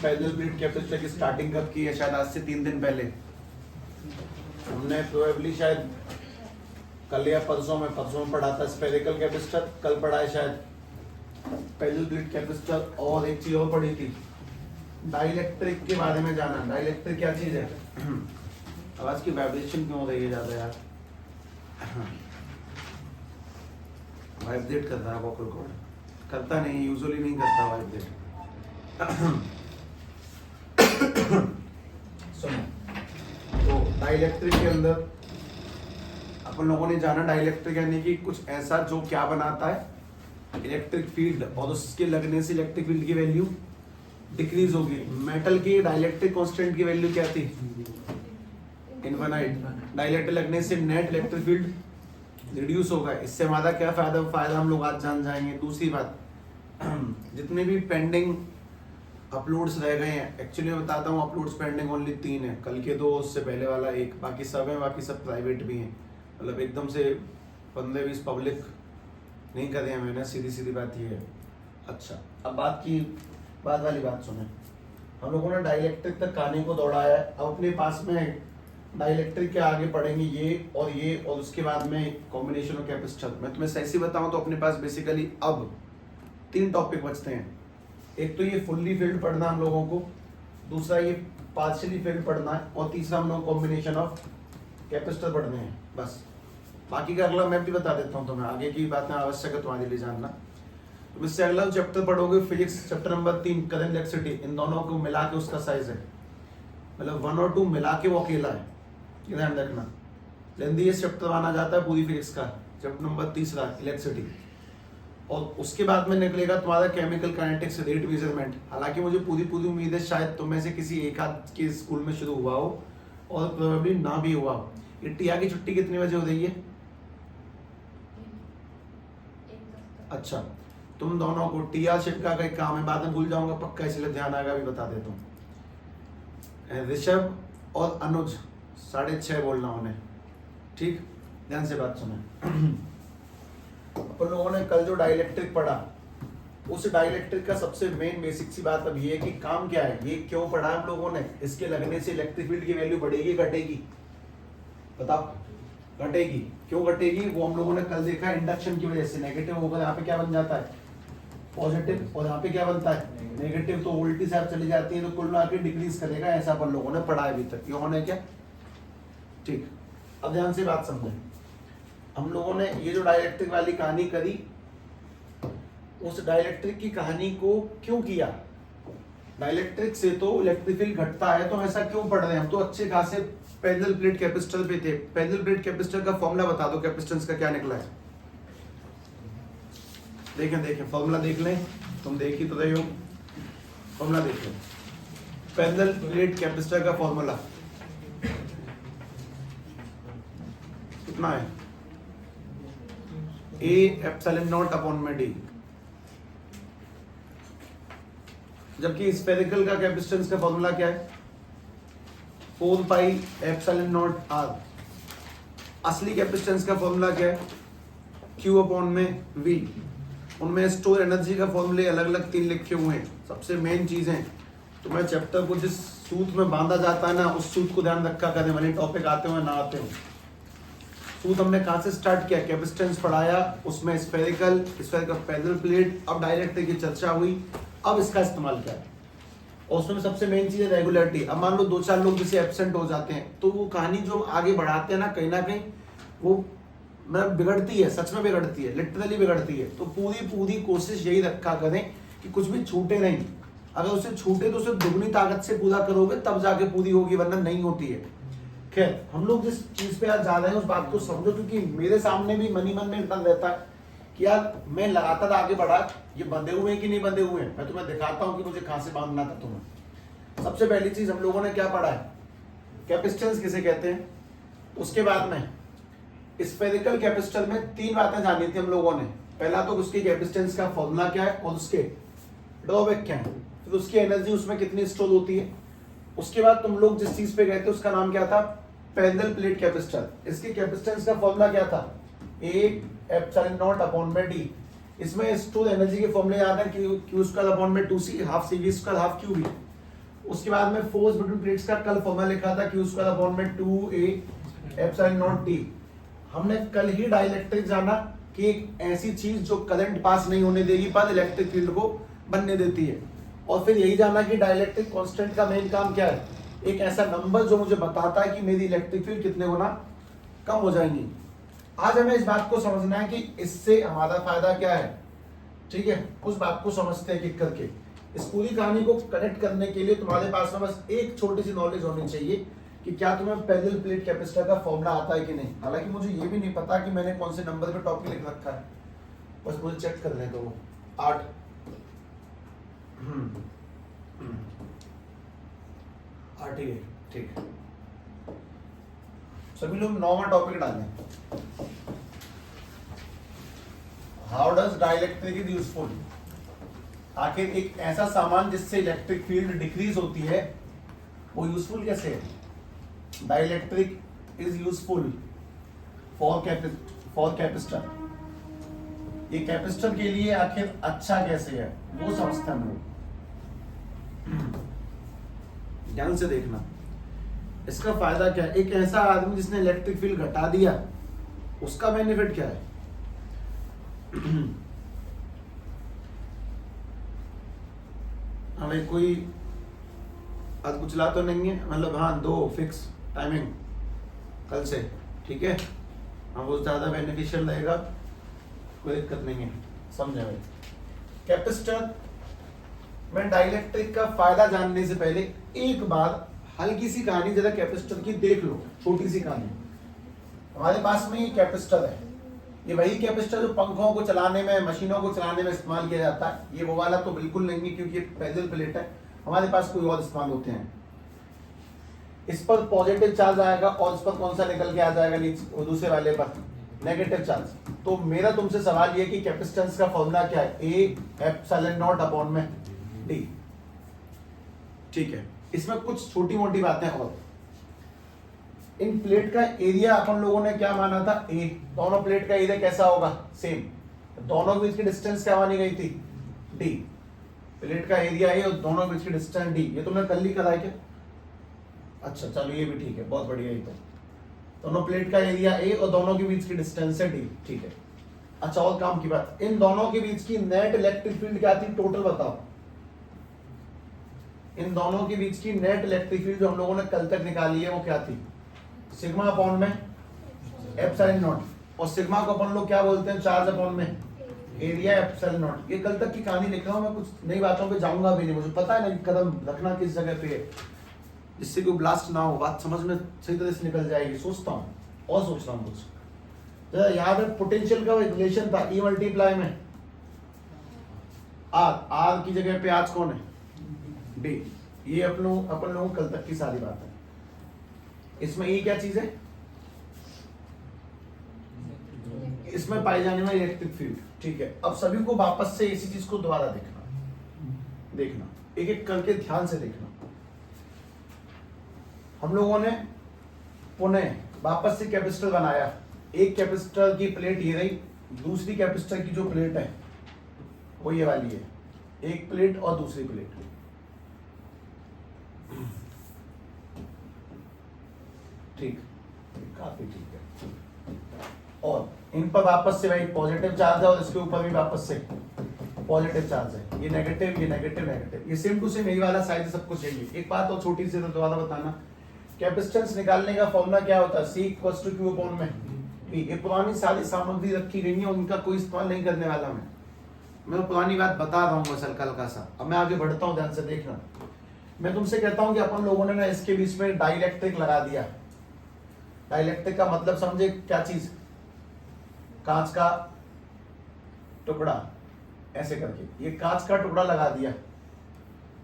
Parallel plate capacitor की starting कब की है? शायद आज से 3 दिन पहले हमने प्रोबेबली शायद कल या परसों में पढ़ा था स्फेरिकल कैपेसिटर, कल पढ़ा है शायद पैरेलल प्लेट कैपेसिटर, और एक चीज और पढ़ी थी डाइलेक्ट्रिक के बारे में जाना। डाइलेक्ट्रिक क्या चीज है? आवाज की वाइब्रेशन क्यों हो रही है ज्यादा यार? वाइब्रेट कर रहा है वोकल कॉर्ड, करता नहीं, यूजुअली नहीं करता वाइब्रेट। सुनो, तो डाइलेक्ट्रिक के अंदर अपन लोगों ने जाना डाइलेक्ट्रिक यानी कि कुछ ऐसा जो क्या बनाता है इलेक्ट्रिक फील्ड, और उसके लगने से इलेक्ट्रिक फील्ड की वैल्यू डिक्रीज होगी। मेटल की डाइलेक्ट्रिक कांस्टेंट की वैल्यू क्या थी? इनफाइनाइट। डाइलेक्ट्रिक लगने से नेट इलेक्ट्रिक फील्ड रिड्यूस होगा। इससे हमारा क्या फायदा हम लोग आज जान जाएंगे। दूसरी बात, जितने भी पेंडिंग अपलोड्स रह गए हैं, एक्चुअली मैं बताता हूँ अपलोड्स पेंडिंग ओनली 3 है, कल के 2, उससे पहले वाला 1, बाकी सब है, बाकी सब प्राइवेट भी हैं। मतलब एकदम से 15-20 पब्लिक नहीं करे हैं मैंने, सीधी बात ये है। अच्छा, अब बात वाली बात सुने। हम लोगों ने डाइलेक्ट्रिक तक कहानी को दौड़ाया है। अब अपने पास में डाइलेक्ट्रिक के आगे पढ़ेंगे ये, और उसके बाद में कॉम्बिनेशन ऑफ कैपेसिटर। मैं तुम्हें सही बताऊं तो अपने पास बेसिकली अब 3 टॉपिक बचते हैं। एक तो ये फुल्ली फील्ड पढ़ना हम लोगों को, दूसरा ये पार्शियली फील्ड पढ़ना है, और तीसरा हम लोग कॉम्बिनेशन ऑफ कैपेसिटर पढ़ने हैं। बस बाकी का अगला मैं भी बता देता हूँ तुम्हें, आगे की बातें आवश्यक है तुम्हारे लिए जानना। तुम इससे अगला चैप्टर पढ़ोगे physics chapter number 3 current electricity. इन दोनों को मिला के उसका साइज है, मतलब 1 और 2 मिला के वो अकेला है, ये ध्यान रखना। लेंथीएस्ट चैप्टर माना जाता है पूरी फिजिक्स का, चैप्टर नंबर 3 इलेक्ट्रिसिटी। और उसके बाद में निकलेगा तुम्हारा केमिकल काइनेटिक्स रेट मेजरमेंट। हालांकि मुझे पूरी उम्मीद है शायद तुम में से किसी एक आध के स्कूल में शुरू हुआ हो और प्रोबेबली ना भी हुआ हो। ये टिया की छुट्टी कितने बजे हो रही है? अच्छा, तुम दोनों को टिया शिपका का एक काम है, बाद में भूल जाऊंगा पक्का, इसलिए ध्यान आएगा, भी बता देता हूँ। ऋषभ और अनुज 6:30 बोलना उन्हें, ठीक? ध्यान से बात सुने। अपन लोगों ने कल जो डाइलेक्ट्रिक पढ़ा, उस डाइलेक्ट्रिक का सबसे मेन बेसिक सी बात अब ये है कि काम क्या है, ये क्यों पढ़ा हम लोगों ने, इसके लगने से इलेक्ट्रिक फील्ड की वैल्यू बढ़ेगी घटेगी? बताओ, घटेगी। क्यों घटेगी वो हम लोगों ने कल देखा, इंडक्शन की वजह से। नेगेटिव होगा यहाँ पे क्या बन जाता है? पॉजिटिव, और यहाँ पे क्या बनता है? नेगेटिव। तो उल्टी साइड चली जाती है, तो कुल मिला के डिक्रीज करेगा। ऐसा अपन लोगों ने पढ़ा है अभी तक, ये होना है क्या? ठीक। अब ध्यान से बात समझें। हम लोगों ने ये जो डाइलेक्ट्रिक वाली कहानी करी, उस डाइलेक्ट्रिक की कहानी को क्यों किया? डाइलेक्ट्रिक से तो इलेक्ट्रिक फील्ड घटता है, तो ऐसा क्यों पढ़ रहे हैं? हम तो अच्छे खासे पैरेलल प्लेट कैपेसिटर पे थे। पैरेलल प्लेट कैपेसिटर का फॉर्मूला बता दो, कैपेसिटेंस का क्या निकला है? देखें फॉर्मूला देख लें, तुम देख ही तो रहे हो, फॉर्मूला देख लो। पैरेलल प्लेट कैपेसिटर का फॉर्मूला कितना है? A एप्सिलॉन नॉट अपॉन में D। जबकि स्फेरिकल का कैपेसिटेंस का फॉर्मूला क्या है? 4 पाई एप्सिलॉन नॉट R। असली कैपेसिटेंस का फॉर्मूला क्या है? Q अपॉन में V। उनमें स्टोर एनर्जी का फॉर्मूले अलग अलग 3 लिखे हुए हैं। सबसे मेन चीज है, तुम्हें चैप्टर को जिस सूत्र में बांधा जाता है ना, उस सूत्र को ध्यान रखा करें, भले टॉपिक आते हो ना आते हो। सूत्र हमने कहाँ से स्टार्ट किया? कैपेसिटेंस पढ़ाया, उसमें स्फेरिकल पैरेलल प्लेट, अब डाइलेक्ट्रिक की चर्चा हुई, अब इसका इस्तेमाल किया। और उसमें सबसे मेन चीज है रेगुलरिटी। अब मान लो 2-4 लोग जैसे एब्सेंट हो जाते हैं, तो वो कहानी जो आगे बढ़ाते हैं ना कहीं वो मतलब बिगड़ती है, सच में बिगड़ती है, लिटरली बिगड़ती है। तो पूरी कोशिश यही रखा करें कि कुछ भी छूटे नहीं। अगर उसे छूटे तो उसे दुगनी ताकत से पूरा करोगे, तब जाके पूरी होगी, वरना नहीं होती है। खैर, हम लोग जिस चीज पे आज जा रहे हैं उस बात को समझो, क्योंकि मेरे सामने भी मन ही मन में डर रहता है कि यार मैं लगातार आगे बढ़ा, ये बंधे हुए हैं कि नहीं बंधे हुए हैं। मैं तुम्हें दिखाता हूँ कि मुझे कहाँ से बांधना था तुम्हें। सबसे पहली चीज हम लोगों ने क्या पढ़ा है? कैपेसिटेंस किसे कहते हैं। उसके बाद में स्फेरिकल कैपेसिटर में 3 बातें जानी थी हम लोगों ने। पहला तो उसकी कैपेसिटेंस का फॉर्मूला क्या है और उसके ड्रॉबैक क्या है, फिर उसकी एनर्जी उसमें कितनी स्टोर होती है। उसके बाद तुम लोग जिस चीज पे गए थे उसका नाम क्या था? Parallel plate capacitor. इसकी कैपेसिटेंस का फॉर्मूला क्या था? A एप्सिलॉन नॉट अपॉन में D। इसमें स्टोर एनर्जी के फॉर्मूले याद है कि Q स्क्वायर अपॉन में 2C half CV square half QV। उसके बाद में फोर्स बिटवीन प्लेट्स का कल फॉर्मूला लिखा था Q स्क्वायर अपॉन में 2a एप्सिलॉन नॉट d। हमने कल ही डाइलेक्ट्रिक जाना कि एक ऐसी चीज जो करंट पास नहीं होने देगी पर इलेक्ट्रिक फील्ड को बनने देती है, और फिर यही जाना कि डाइलेक्ट्रिक कांस्टेंट का मेन काम क्या है, एक ऐसा नंबर जो मुझे बताता है कि मेरी इलेक्ट्रिक फील्ड कितने गुना कम हो जाएंगी। आज हमें इस बात को समझना है कि इससे हमारा फायदा क्या है, ठीक है, उस बात को समझते हैं कि करके इस पूरी कहानी को कनेक्ट करने के लिए तुम्हारे पास में बस एक छोटी सी नॉलेज होनी चाहिए कि क्या तुम्हें पैरेलल प्लेट कैपेसिटर का फॉर्मूला आता है कि नहीं। हालांकि मुझे ये भी नहीं पता कि मैंने कौन से नंबर पे टॉपिक लिख रखा है, बस मुझे चेक कर लें। तो वो 8 8 ही है, ठीक है। सभी लोग 9वां टॉपिक डालें। How does dielectric is useful. आखिर एक ऐसा सामान जिससे इलेक्ट्रिक फील्ड डिक्रीज होती है वो यूजफुल कैसे है। Dielectric is useful for capacitor. ये कैपेसिटर के लिए आखिर अच्छा कैसे है वो समझते हैं हम लोग। ध्यान से देखना, इसका फायदा क्या है। एक ऐसा आदमी जिसने इलेक्ट्रिक फील्ड घटा दिया उसका बेनिफिट क्या है। हमें कोई अदकुचला तो नहीं है, मतलब हाँ 2 फिक्स टाइमिंग कल से, ठीक है, हाँ वो ज्यादा बेनिफिशियल रहेगा, कोई दिक्कत नहीं है, समझे भाई। कैपेसिटर में डाइलेक्ट्रिक का फायदा जानने से पहले एक बार हल्की सी कहानी जरा कैपेसिटर की देख लो, छोटी सी कहानी। हमारे पास में ये कैपेसिटर है, ये वही कैपेसिटर जो पंखों को चलाने में, मशीनों को चलाने में इस्तेमाल किया जाता है। ये वो वाला तो बिल्कुल नहीं है क्योंकि ये पैरेलल प्लेट है, हमारे पास कोई और इस्तेमाल होते हैं। इस पर पॉजिटिव चार्ज आएगा और इस पर कौन सा निकल के आ जाएगा नीचे, दूसरे वाले पर नेगेटिव चार्ज। तो मेरा तुमसे सवाल ये कि कैपेसिटेंस का फॉर्मूला क्या है, ए एप्सिलॉन नॉट अपॉन में डी, ठीक है। इसमें कुछ छोटी मोटी बातें और, इन प्लेट का एरिया अपन लोगों ने क्या माना था, ए। दोनों प्लेट का एरिया कैसा होगा, सेम। दोनों के बीच की डिस्टेंस क्या मानी गई थी, डी। प्लेट का एरिया ए और दोनों के बीच की डिस्टेंस डी। ये तुमने कल ही करा है क्या, अच्छा चलो ये भी ठीक है, बहुत बढ़िया। ये तो दोनों प्लेट का एरिया ए और दोनों के बीच की डिस्टेंस है डी, ठीक है। अच्छा और काम की बात, इन दोनों के बीच की नेट इलेक्ट्रिक फील्ड क्या थी, टोटल बताओ। इन दोनों के बीच की नेट इलेक्ट्रिक फील्ड जो हम लोगों ने कल तक निकाली है वो क्या थी, सिग्मा अपॉन में एप्सिलॉन नॉट, और सिग्मा को अपन लोग क्या बोलते हैं, चार्ज अपॉन में एरिया एप्सिलॉन नॉट। ये कल तक की कहानी लिख रहा हूं मैं, कुछ नई बातों पे जाऊंगा भी नहीं, मुझे पता है ना कदम रखना किस जगह पे है, जिससे कोई ब्लास्ट ना हो, बात समझ में सही तरह से निकल जाएगी। सोचता हूँ और सोच रहा हूँ कुछ जरा याद है, पोटेंशियल का रिलेशन था ई मल्टीप्लाई में आर, आर की जगह पे आज कौन है, डी। ये अपन लोगों कल तक की सारी बात है। इसमें ये क्या चीज है, इसमें पाई जाने वाली इलेक्ट्रिक फील्ड, ठीक है। अब सभी को वापस से इसी चीज को दोबारा देखना एक एक करके ध्यान से देखना। हम लोगों ने पुनः वापस से कैपेसिटर बनाया। एक कैपेसिटर की प्लेट ये रही, दूसरी कैपेसिटर की जो प्लेट है वो ये वाली है, एक प्लेट और दूसरी प्लेट, ठीक, काफी ठीक है। और इन पर वापस से भाई पॉजिटिव चार्ज है और इसके ऊपर भी वापस से पॉजिटिव चार्ज है, ये नेगेटिव ये नेगेटिव नेगेटिव, ये सेम टू सेम यही वाला साइज सब कुछ चाहिए। एक बात और छोटी सी दोबारा बताना, कैपेसिटेंस निकालने का फॉर्मूला क्या होता है, C = Q अपॉन में P। ये पुरानी सारी सामग्री रखी गई है, उनका कोई इस्तेमाल नहीं करने वाला मैं तो पुरानी बात बता रहा हूँ बस हल्का सा। अब मैं आगे बढ़ता हूँ, ध्यान से देखना। मैं तुमसे कहता हूँ कि अपन लोगों ने ना इसके बीच में डाइलेक्ट्रिक लगा दिया। डाइलेक्ट्रिक का मतलब समझे क्या चीज, कांच का टुकड़ा ऐसे करके, ये कांच का टुकड़ा लगा दिया,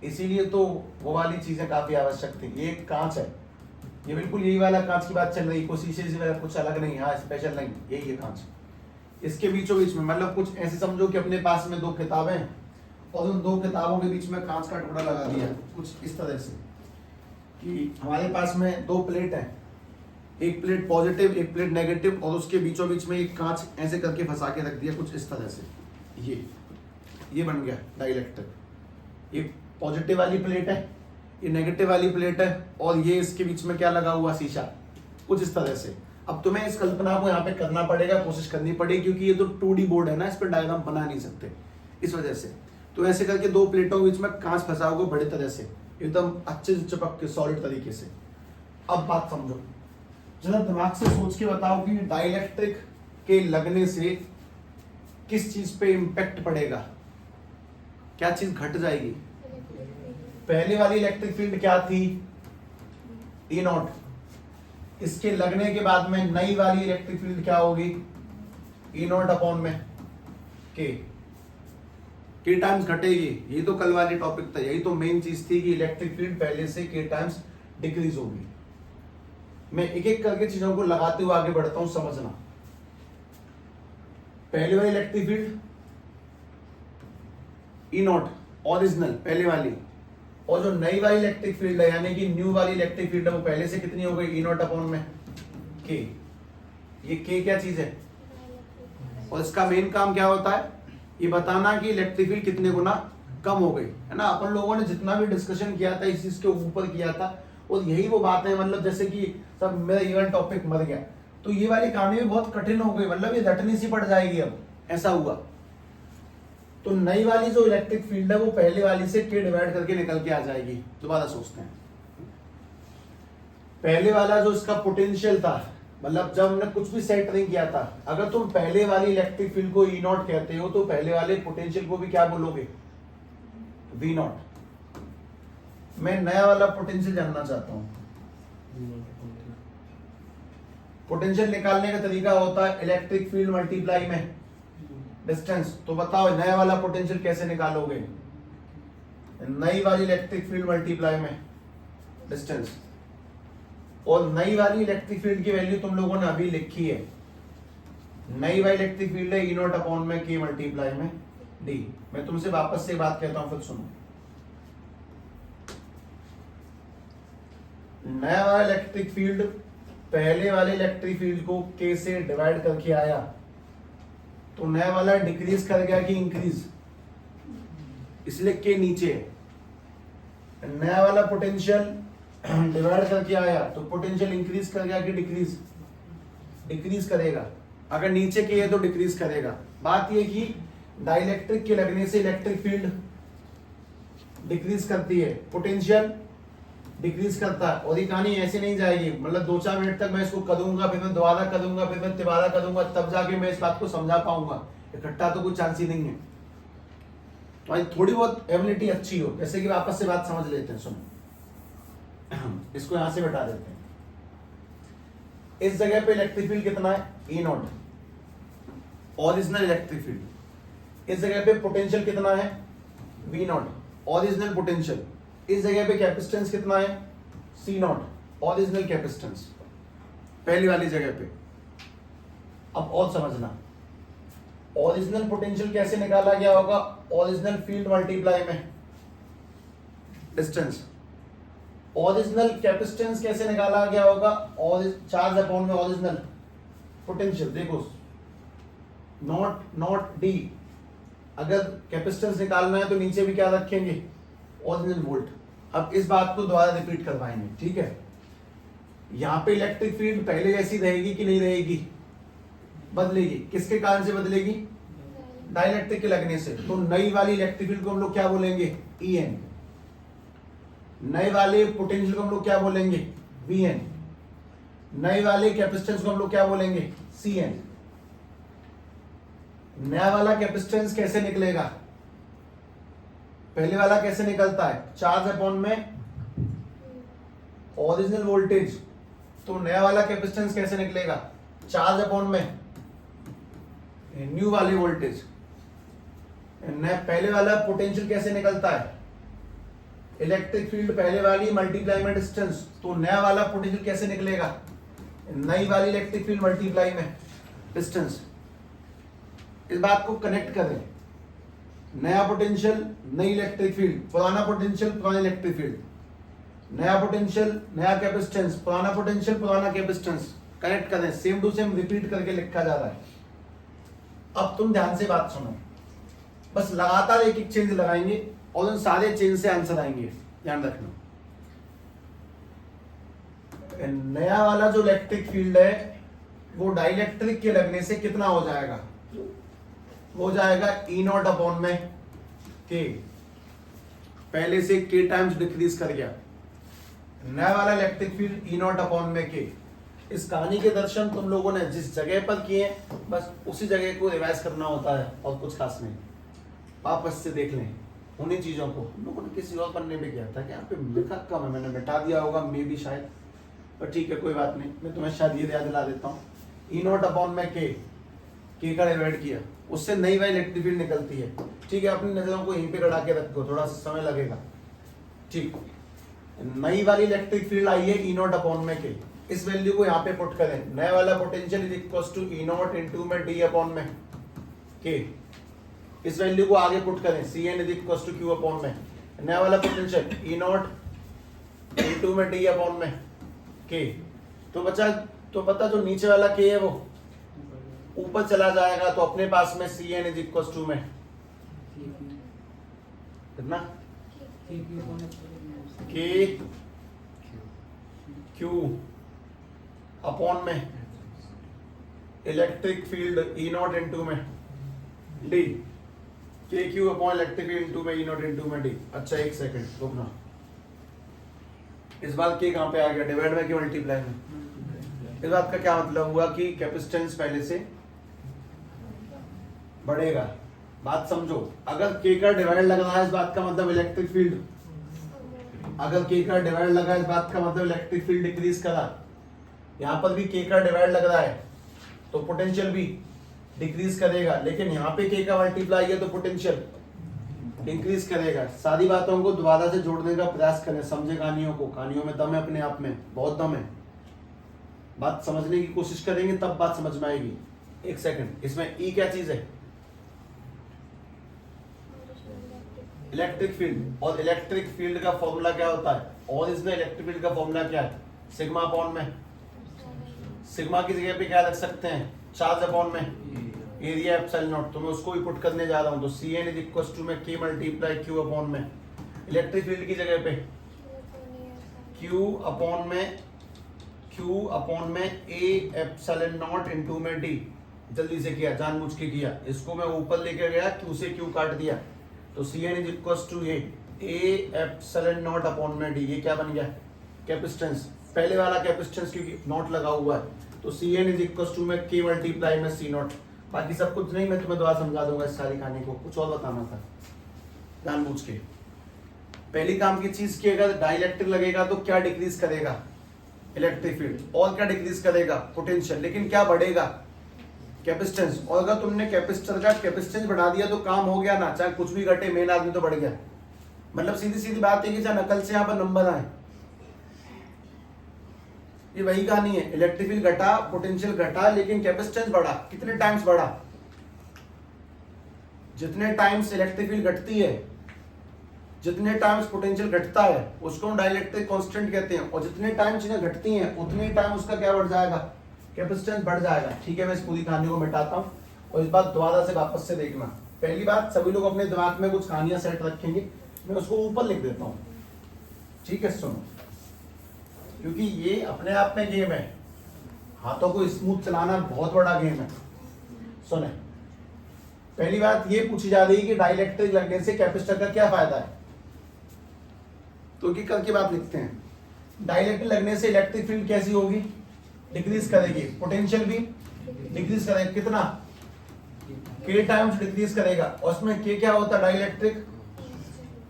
इसीलिए तो वो वाली चीजें काफी आवश्यक थी। ये कांच है, ये बिल्कुल यही वाला कांच की बात चल रही, कोई शीशे से कुछ अलग नहीं, हाँ स्पेशल नहीं, यही है कांच। इसके बीचों बीच में मतलब कुछ ऐसे समझो कि अपने पास में 2 किताबें और उन 2 किताबों के बीच में कांच का टुकड़ा लगा दिया, कुछ इस तरह से कि हमारे पास में 2 प्लेट है, एक प्लेट पॉजिटिव एक प्लेट नेगेटिव, और उसके बीचों बीच में एक कांच ऐसे करके फंसा के रख दिया कुछ इस तरह से। ये बन गया डाइलेक्ट्रिक। ये पॉजिटिव वाली प्लेट है, ये नेगेटिव वाली प्लेट है और ये इसके बीच में क्या लगा हुआ शीशा, कुछ इस तरह से। अब तुम्हें इस कल्पना को यहाँ पे करना पड़ेगा, कोशिश करनी पड़ेगी, क्योंकि ये तो 2D बोर्ड है ना, इस पर डायग्राम बना नहीं सकते इस वजह से। तो ऐसे करके दो प्लेटों के बीच में कांच फंसाओगे बड़े तरह से, एकदम अच्छे से चिपक के सॉलिड तरीके से। अब बात समझो, जरा दिमाग से सोच के बताओ कि डाइलेक्ट्रिक के लगने से किस चीज पे इंपैक्ट पड़ेगा, क्या चीज घट जाएगी। पहले वाली इलेक्ट्रिक फील्ड क्या थी, E नॉट। इसके लगने के बाद में नई वाली इलेक्ट्रिक फील्ड क्या होगी, E नॉट अपॉन में के टाइम्स घटेगी। ये तो कल वाली टॉपिक था, यही तो मेन चीज थी कि इलेक्ट्रिक फील्ड पहले से के टाइम्स डिक्रीज होगी। मैं एक एक करके चीजों को लगाते हुए आगे बढ़ता हूं, समझना। पहले वाली electric field E not original पहले वाली, और जो नई वाली इलेक्ट्रिक फील्ड है यानी कि न्यू वाली इलेक्ट्रिक फील्ड है वो पहले से कितनी हो गई, E नॉट अपॉन में के। ये के क्या चीज है, और इसका मेन काम क्या होता है, ये बताना कि इलेक्ट्रिक फील्ड कितने गुना कम हो गई, है ना। अपन लोगों ने जितना भी डिस्कशन किया था इस चीज के ऊपर किया था, और यही वो बात है, मतलब जैसे कि सब मेरा इवन टॉपिक मर गया, तो ये वाली कहानी भी बहुत कठिन हो गई, मतलब ये रटनी सी पड़ जाएगी। अब ऐसा हुआ तो नई वाली जो इलेक्ट्रिक फील्ड है वो पहले वाली से के डिवाइड करके निकल के आ जाएगी। दोबारा सोचते हैं, पहले वाला जो इसका पोटेंशियल था, मतलब जब हमने कुछ भी सेट नहीं किया था, अगर तुम पहले वाली इलेक्ट्रिक फील्ड को E नॉट कहते हो तो पहले वाले पोटेंशियल को भी क्या बोलोगे, V नॉट। मैं नया वाला पोटेंशियल जानना चाहता हूं। पोटेंशियल निकालने का तरीका होता है इलेक्ट्रिक फील्ड मल्टीप्लाई में डिस्टेंस। तो बताओ नया वाला पोटेंशियल कैसे निकालोगे, नई वाली इलेक्ट्रिक फील्ड मल्टीप्लाई में डिस्टेंस। और नई वाली इलेक्ट्रिक फील्ड की वैल्यू तुम लोगों ने अभी लिखी है, नई वाली इलेक्ट्रिक फील्ड है E नॉट अपॉन में के मल्टीप्लाई में डी। मैं तुमसे वापस से बात कहता हूं, फिर सुनो। नया वाला इलेक्ट्रिक फील्ड पहले वाले इलेक्ट्रिक फील्ड को के से डिवाइड करके आया, तो नया वाला डिक्रीज कर गया कि इंक्रीज, इसलिए के नीचे है। नया वाला पोटेंशियल डिवाइड करके आया तो पोटेंशियल इंक्रीज कर गया कि डिक्रीज, डिक्रीज करेगा। अगर नीचे के है तो डिक्रीज करेगा। बात यह कि डाइलेक्ट्रिक के लगने से इलेक्ट्रिक फील्ड डिक्रीज करती है, पोटेंशियल डिक्रीज करता है। और ये कहानी ऐसे नहीं जाएगी, मतलब 2-4 मिनट तक मैं इसको करूंगा, फिर मैं दोबारा करूंगा, फिर मैं तिबारा करूंगा, तब जाके मैं इस बात को समझा पाऊंगा। इकट्ठा तो कुछ चांस ही नहीं है। तो थोड़ी बहुत एबिलिटी अच्छी हो, जैसे कि वापस से बात समझ लेते हैं। सुनो, इसको यहां से बैठा देते हैं। इस जगह पे इलेक्ट्रिक फील्ड कितना है, E not original electric field. इस जगह पे पोटेंशियल कितना है, V नॉट ओरिजिनल पोटेंशियल। इस जगह पे कैपेसिटेंस कितना है, C नॉट ओरिजिनल कैपेसिटेंस, पहली वाली जगह पे। अब और समझना, ओरिजिनल पोटेंशियल कैसे निकाला गया होगा, ओरिजिनल फील्ड मल्टीप्लाई में डिस्टेंस। ओरिजिनल कैपेसिटेंस कैसे निकाला गया होगा, और चार्ज अपॉन में ओरिजिनल पोटेंशियल। देखो नॉट डी, अगर कैपेसिटेंस निकालना है तो नीचे भी क्या रखेंगे, ओरिजिनल वोल्ट। अब इस बात को दोबारा रिपीट करवाएंगे, ठीक है। यहां पे इलेक्ट्रिक फील्ड पहले जैसी रहेगी कि नहीं रहेगी, बदलेगी। किसके कारण से बदलेगी, डाइलेक्ट्रिक के लगने से। तो नई वाली इलेक्ट्रिक फील्ड को हम लोग क्या बोलेंगे, EN। नए वाले पोटेंशियल को हम लोग क्या बोलेंगे, VN। नए वाले कैपेसिटेंस को हम लोग क्या बोलेंगे, CN। नया वाला कैपेसिटेंस कैसे निकलेगा, पहले वाला कैसे निकलता है, चार्ज अपॉन में ओरिजिनल वोल्टेज। तो नया वाला कैपेसिटेंस कैसे निकलेगा, चार्ज अपॉन में न्यू वाले वोल्टेज। पहले वाला पोटेंशियल कैसे निकलता है, इलेक्ट्रिक फील्ड पहले वाली मल्टीप्लाई में डिस्टेंस। तो नया वाला पोटेंशियल कैसे निकलेगा, नई वाली इलेक्ट्रिक फील्ड मल्टीप्लाई में डिस्टेंस। इस बात को कनेक्ट करें, नया पोटेंशियल नई इलेक्ट्रिक फील्ड, पुराना पोटेंशियल पुरानी इलेक्ट्रिक फील्ड, नया पोटेंशियल नया कैपेसिटेंस, पुराना पोटेंशियल पुराना कैपेसिटेंस। कनेक्ट करें, सेम टू सेम रिपीट करके लिखा जा रहा है। अब तुम ध्यान से बात सुनो, बस लगातार एक एक चेंज लगाएंगे और उन सारे चेंज से आंसर आएंगे, ध्यान रखना। नया वाला जो इलेक्ट्रिक फील्ड है वो डाइलेक्ट्रिक के लगने से कितना हो जाएगा, हो जाएगा ई नॉट अपॉन में के, पहले से के टाइम्स डिक्रीज कर गया, नया वाला electric field E not upon में के। इस कहानी के दर्शन तुम लोगों ने जिस जगह पर किए बस उसी जगह को रिवाइज करना होता है और कुछ खास नहीं, वापस से देख लें उन्हीं चीजों को। हम लोगों ने किसी और पन्ने में किया था कि यहाँ पे लिखा कम है, मैंने मिटा दिया होगा मे भी शायद, पर ठीक है कोई बात नहीं, मैं तुम्हें शायद ये याद दिला देता हूँ। ई नॉट अपॉन में के का डिवाइड किया, उससे नई वाली इलेक्ट्रिक फील्ड निकलती है। ठीक है, अपनी नजरों को यहीं पे गड़ा के रखो, थोड़ा सा समय लगेगा। ठीक, नई वाली इलेक्ट्रिक फील्ड आई है ई नॉट अपॉन में के, इस वैल्यू को यहाँ पे पुट करें, नया वाला potential is equal to E not into में डी अपॉन में के, इस वैल्यू को आगे पुट करें, C N is equal to Q upon में, नया वाला पोटेंशियल ई नॉट इनटू में डी अपॉन में के। तो बचा, तो पता जो नीचे वाला के है वो ऊपर चला जाएगा, तो अपने पास में C N is equal to में कितना के क्यू अपॉन में electric field E not into में D, k Q upon electric field into में ई नॉट इनटू में डी। अच्छा एक सेकंड रुकना, इस बात के कहां पे आ गया, डिवाइड में कि मल्टीप्लाई में? इस बात का क्या मतलब हुआ कि कैपेसिटेंस पहले से बढ़ेगा। बात समझो, अगर के का डिवाइड लग रहा है इस बात का मतलब इलेक्ट्रिक फील्ड, अगर के का डिवाइड लगा इस बात का मतलब इलेक्ट्रिक फील्ड डिक्रीज करा, यहाँ पर भी के का डिवाइड लग रहा है तो पोटेंशियल भी डिक्रीज करेगा, लेकिन यहाँ पे के का मल्टीप्लाई है तो पोटेंशियल इंक्रीज करेगा। सारी बातों को दोबारा से जोड़ने का प्रयास करें, समझे कहानियों को, कहानियों में दम है अपने आप में, बहुत दम है। बात समझने की कोशिश करेंगे तब बात समझ में आएगी। एक सेकंड, इसमें ई क्या चीज है, इलेक्ट्रिक फील्ड, और इलेक्ट्रिक फील्ड का फॉर्मूला क्या होता है, और इसमें इलेक्ट्रिक फील्ड का फॉर्मूला क्या है, सिग्मा अपॉन में, सिग्मा की जगह पे क्या रख सकते हैं, चार्ज अपॉन में एरिया एप्सिलॉन नॉट, तो मैं उसको भी पुट करने जा रहा हूं, तो C N is equal to में के मल्टीप्लाई क्यू अपॉन में इलेक्ट्रिक फील्ड की जगह पे क्यू अपॉन में ए एप्सिलॉन नॉट इनटू में डी। जल्दी से किया, जानबूझ के किया, इसको मैं ऊपर लेके गया, क्यू से क्यू काट दिया, तो C N is equal to A epsilon not upon में डी। ये क्या बन गया, कैपेसिटेंस, पहले वाला कैपेसिटेंस क्योंकि नॉट लगा हुआ है, तो C N is equal to में के मल्टीप्लाई में सी नॉट। बाकी सब कुछ नहीं, मैं तुम्हें दोबारा समझा दूंगा इस सारी कहानी को, कुछ और बताना था जानबूझ के। पहली काम की चीज की, अगर डाइलेक्ट्रिक लगेगा तो क्या डिक्रीज करेगा, इलेक्ट्रिक फील्ड, और क्या डिक्रीज करेगा, पोटेंशियल, लेकिन क्या बढ़ेगा, कैपेसिटेंस। और अगर तुमने कैपेसिटर का कैपेसिटेंस बढ़ा दिया तो काम हो गया ना, चाहे कुछ भी घटे, मेन आदमी तो बढ़ गया। मतलब सीधी सीधी बात है कि चाहे नकल से यहाँ पर नंबर आए, ये वही कहानी है, इलेक्ट्रिक फील्ड घटा, पोटेंशियल घटा, लेकिन कैपेसिटेंस बढ़ा। कितने टाइम्स बढ़ा, जितने टाइम्स इलेक्ट्रिक फील्ड घटती है, जितने टाइम्स पोटेंशियल घटता है, उसको हम डाइलेक्ट्रिक कांस्टेंट कहते हैं, और जितने टाइम चीजें घटती हैं उतने टाइम उसका क्या बढ़ जाएगा, कैपेसिटेंस बढ़ जाएगा। ठीक है, मैं इस पूरी कहानी को मिटाता हूँ और इस बात दोबारा से वापस से देखना। पहली बात, सभी लोग अपने दिमाग में कुछ कहानियां सेट रखेंगे, मैं उसको ऊपर लिख देता हूँ। ठीक है, सुनो, क्योंकि ये अपने आप में गेम है, हाथों को स्मूथ चलाना बहुत बड़ा गेम है। सुने, पहली बात ये पूछी जा रही है कि डाइलेक्ट्रिक लगने से कैपेसिटर का क्या फायदा है, तो कि करके बात लिखते हैं। डाइलेक्ट्रिक लगने से इलेक्ट्रिक फील्ड कैसी होगी, डिक्रीज करेगी, पोटेंशियल भी डिक्रीज करेगा, कितना, के टाइम्स डिक्रीज करेगा। और उसमें के क्या होता है, डाइलेक्ट्रिक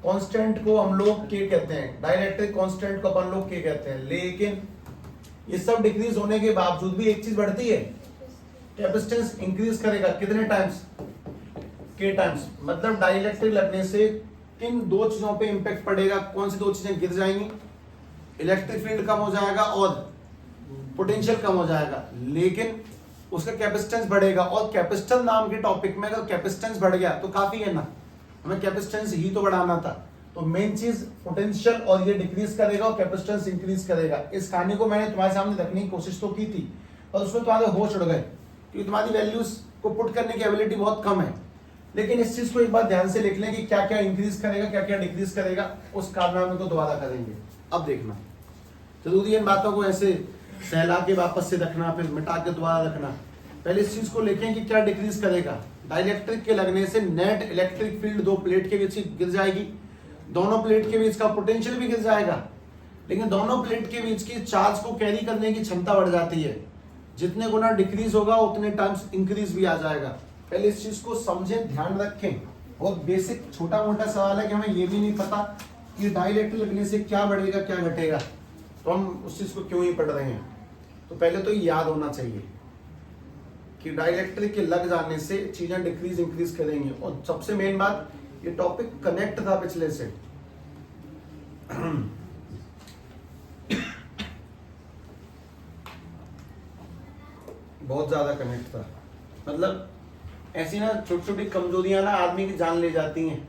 कांस्टेंट को हम लोग के कहते हैं, डाइलेक्ट्रिक कांस्टेंट को अपन लोग के कहते हैं। लेकिन ये सब डिक्रीज होने के बावजूद भी एक चीज बढ़ती है, कैपेसिटेंस इंक्रीज करेगा, कितने टाइम्स, के टाइम्स। मतलब डाइलेक्ट्रिक लगने से किन दो चीजों पे इंपैक्ट पड़ेगा, कौन सी दो चीजें गिर जाएंगी, इलेक्ट्रिक फील्ड कम हो जाएगा और पोटेंशियल कम हो जाएगा, लेकिन उसका कैपेसिटेंस बढ़ेगा। और कैपेसिटर नाम के टॉपिक में अगर कैपेसिटेंस बढ़ गया तो काफी है ना, हमें कैपेसिटेंस ही तो बढ़ाना था। तो मेन चीज पोटेंशियल, और ये डिक्रीज करेगा और कैपेसिटेंस इंक्रीज करेगा। इस कहानी को मैंने तुम्हारे सामने रखने की कोशिश तो की थी, और उसमें तुम्हारे होश उड़ गए क्योंकि तुम्हारी वैल्यूज को पुट करने की एबिलिटी बहुत कम है। लेकिन इस चीज को एक बार ध्यान से लिख लें कि क्या क्या इंक्रीज करेगा, क्या क्या डिक्रीज करेगा, उस कारनामे को दोबारा करेंगे। अब देखना, जरूरी है इन बातों को ऐसे सहला के वापस से रखना, फिर मिटा के दोबारा रखना। पहले इस चीज को लिखें कि क्या डिक्रीज करेगा। डाइलेक्ट्रिक के लगने से नेट इलेक्ट्रिक फील्ड दो प्लेट के बीच गिर जाएगी, दोनों प्लेट के बीच का पोटेंशियल भी गिर जाएगा, लेकिन दोनों प्लेट के बीच की चार्ज को कैरी करने की क्षमता बढ़ जाती है। जितने गुना डिक्रीज होगा उतने टाइम्स इंक्रीज भी आ जाएगा। पहले इस चीज को समझें, ध्यान रखें। बहुत बेसिक छोटा मोटा सवाल है कि हमें ये भी नहीं पता कि डाइलेक्ट्रिक लगने से क्या बढ़ेगा क्या घटेगा, तो हम उस चीज को क्यों ही पढ़ रहे हैं। तो पहले तो ये याद होना चाहिए कि डाइलेक्ट्रिक के लग जाने से चीजें डिक्रीज इंक्रीज करेंगी। और सबसे मेन बात, ये टॉपिक कनेक्ट था पिछले से। बहुत ज्यादा कनेक्ट था, मतलब ऐसी ना छोटी छोटी कमजोरियां ना आदमी की जान ले जाती हैं।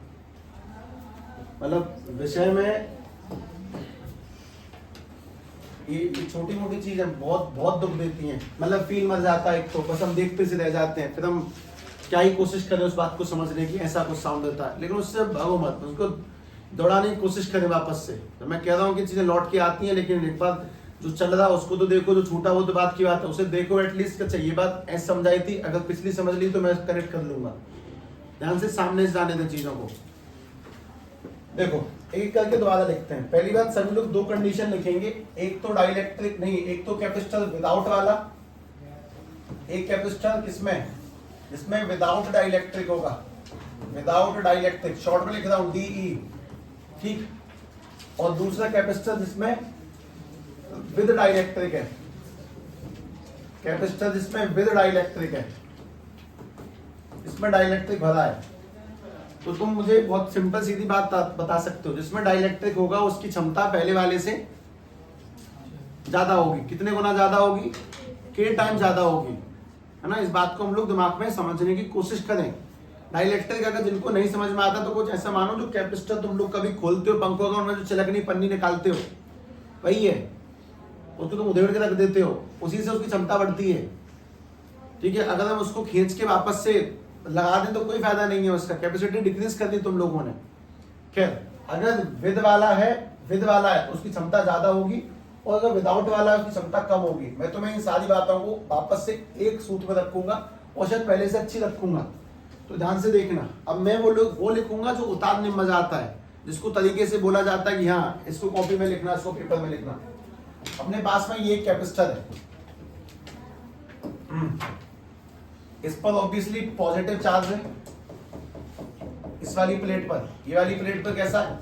मतलब विषय में ये छोटी मोटी चीजें बहुत बहुत दुख देती हैं। मतलब फील मर जाता है, एक तो बस हम देखते से रह जाते हैं, फिर हम क्या ही कोशिश करें उस बात को समझने की, ऐसा कुछ साउंड होता है। लेकिन उससे भागो मत, उसको दौड़ाने की कोशिश करें वापस से। तो मैं कह रहा हूँ कि चीजें लौट के आती हैं, लेकिन एक बार जो चल रहा है उसको तो देखो, जो छूटा वो तो बात की बात है, उसे देखो एटलीस्ट। अच्छा ये बात ऐसे समझाई थी, अगर पिछली समझ ली तो मैं करेक्ट कर लूंगा। ध्यान से सामने से जाने दें चीजों को। देखो एक करके दोबारा लिखते हैं। पहली बात, सभी लोग दो कंडीशन लिखेंगे, एक तो डाइलेक्ट्रिक नहीं, एक तो कैपेसिटर विदाउट वाला, एक कैपेसिटर किसमें, जिसमें विदाउट डाइलेक्ट्रिक होगा, विदाउट डाइलेक्ट्रिक, शॉर्ट में लिख रहा हूं DE, ठीक। और दूसरा कैपेसिटर जिसमें विद डाइलेक्ट्रिक है, कैपेसिटर जिसमें विद डाइलेक्ट्रिक है, इसमें डाइलेक्ट्रिक भरा है। तो तुम मुझे बहुत सिंपल सीधी बात बता सकते हो, जिसमें डाइलेक्ट्रिक होगा उसकी क्षमता पहले वाले से ज्यादा होगी। कितने गुना ज्यादा होगी, K टाइम ज्यादा होगी, है ना। इस बात को हम लोग दिमाग में समझने की कोशिश करें। डाइलेक्ट्रिक अगर जिनको नहीं समझ में आता तो कुछ ऐसा मानो, जो कैपेसिटर तुम लोग कभी खोलते हो पंखों का, उनमें जो चिलकनी पन्नी निकालते हो वही है, उसको तुम उधेड़ के रख देते हो, उसी से उसकी क्षमता बढ़ती है, ठीक है। अगर हम उसको खींच के वापस से लगा दें तो कोई फायदा नहीं है उसका, कैपेसिटी डिक्रीज कर दी तुम लोगों ने। खैर, अगर विद वाला है तो उसकी क्षमता ज्यादा होगी, और अगर विदाउट वाला है उसकी क्षमता कम होगी। मैं तुम्हें इन सारी बातों को वापस से एक सूत्र में रखूंगा, और शायद पहले से अच्छी रखूंगा, तो ध्यान से देखना। अब मैं वो लिखूंगा जो उतारने में मजा आता है, जिसको तरीके से बोला जाता है कि हाँ इसको कॉपी में लिखना, इसको पेपर में लिखना। अपने पास में ये कैपेसिटर है, इस पर ऑब्वियसली पॉजिटिव चार्ज है, इस वाली प्लेट पर, ये वाली प्लेट पर कैसा है,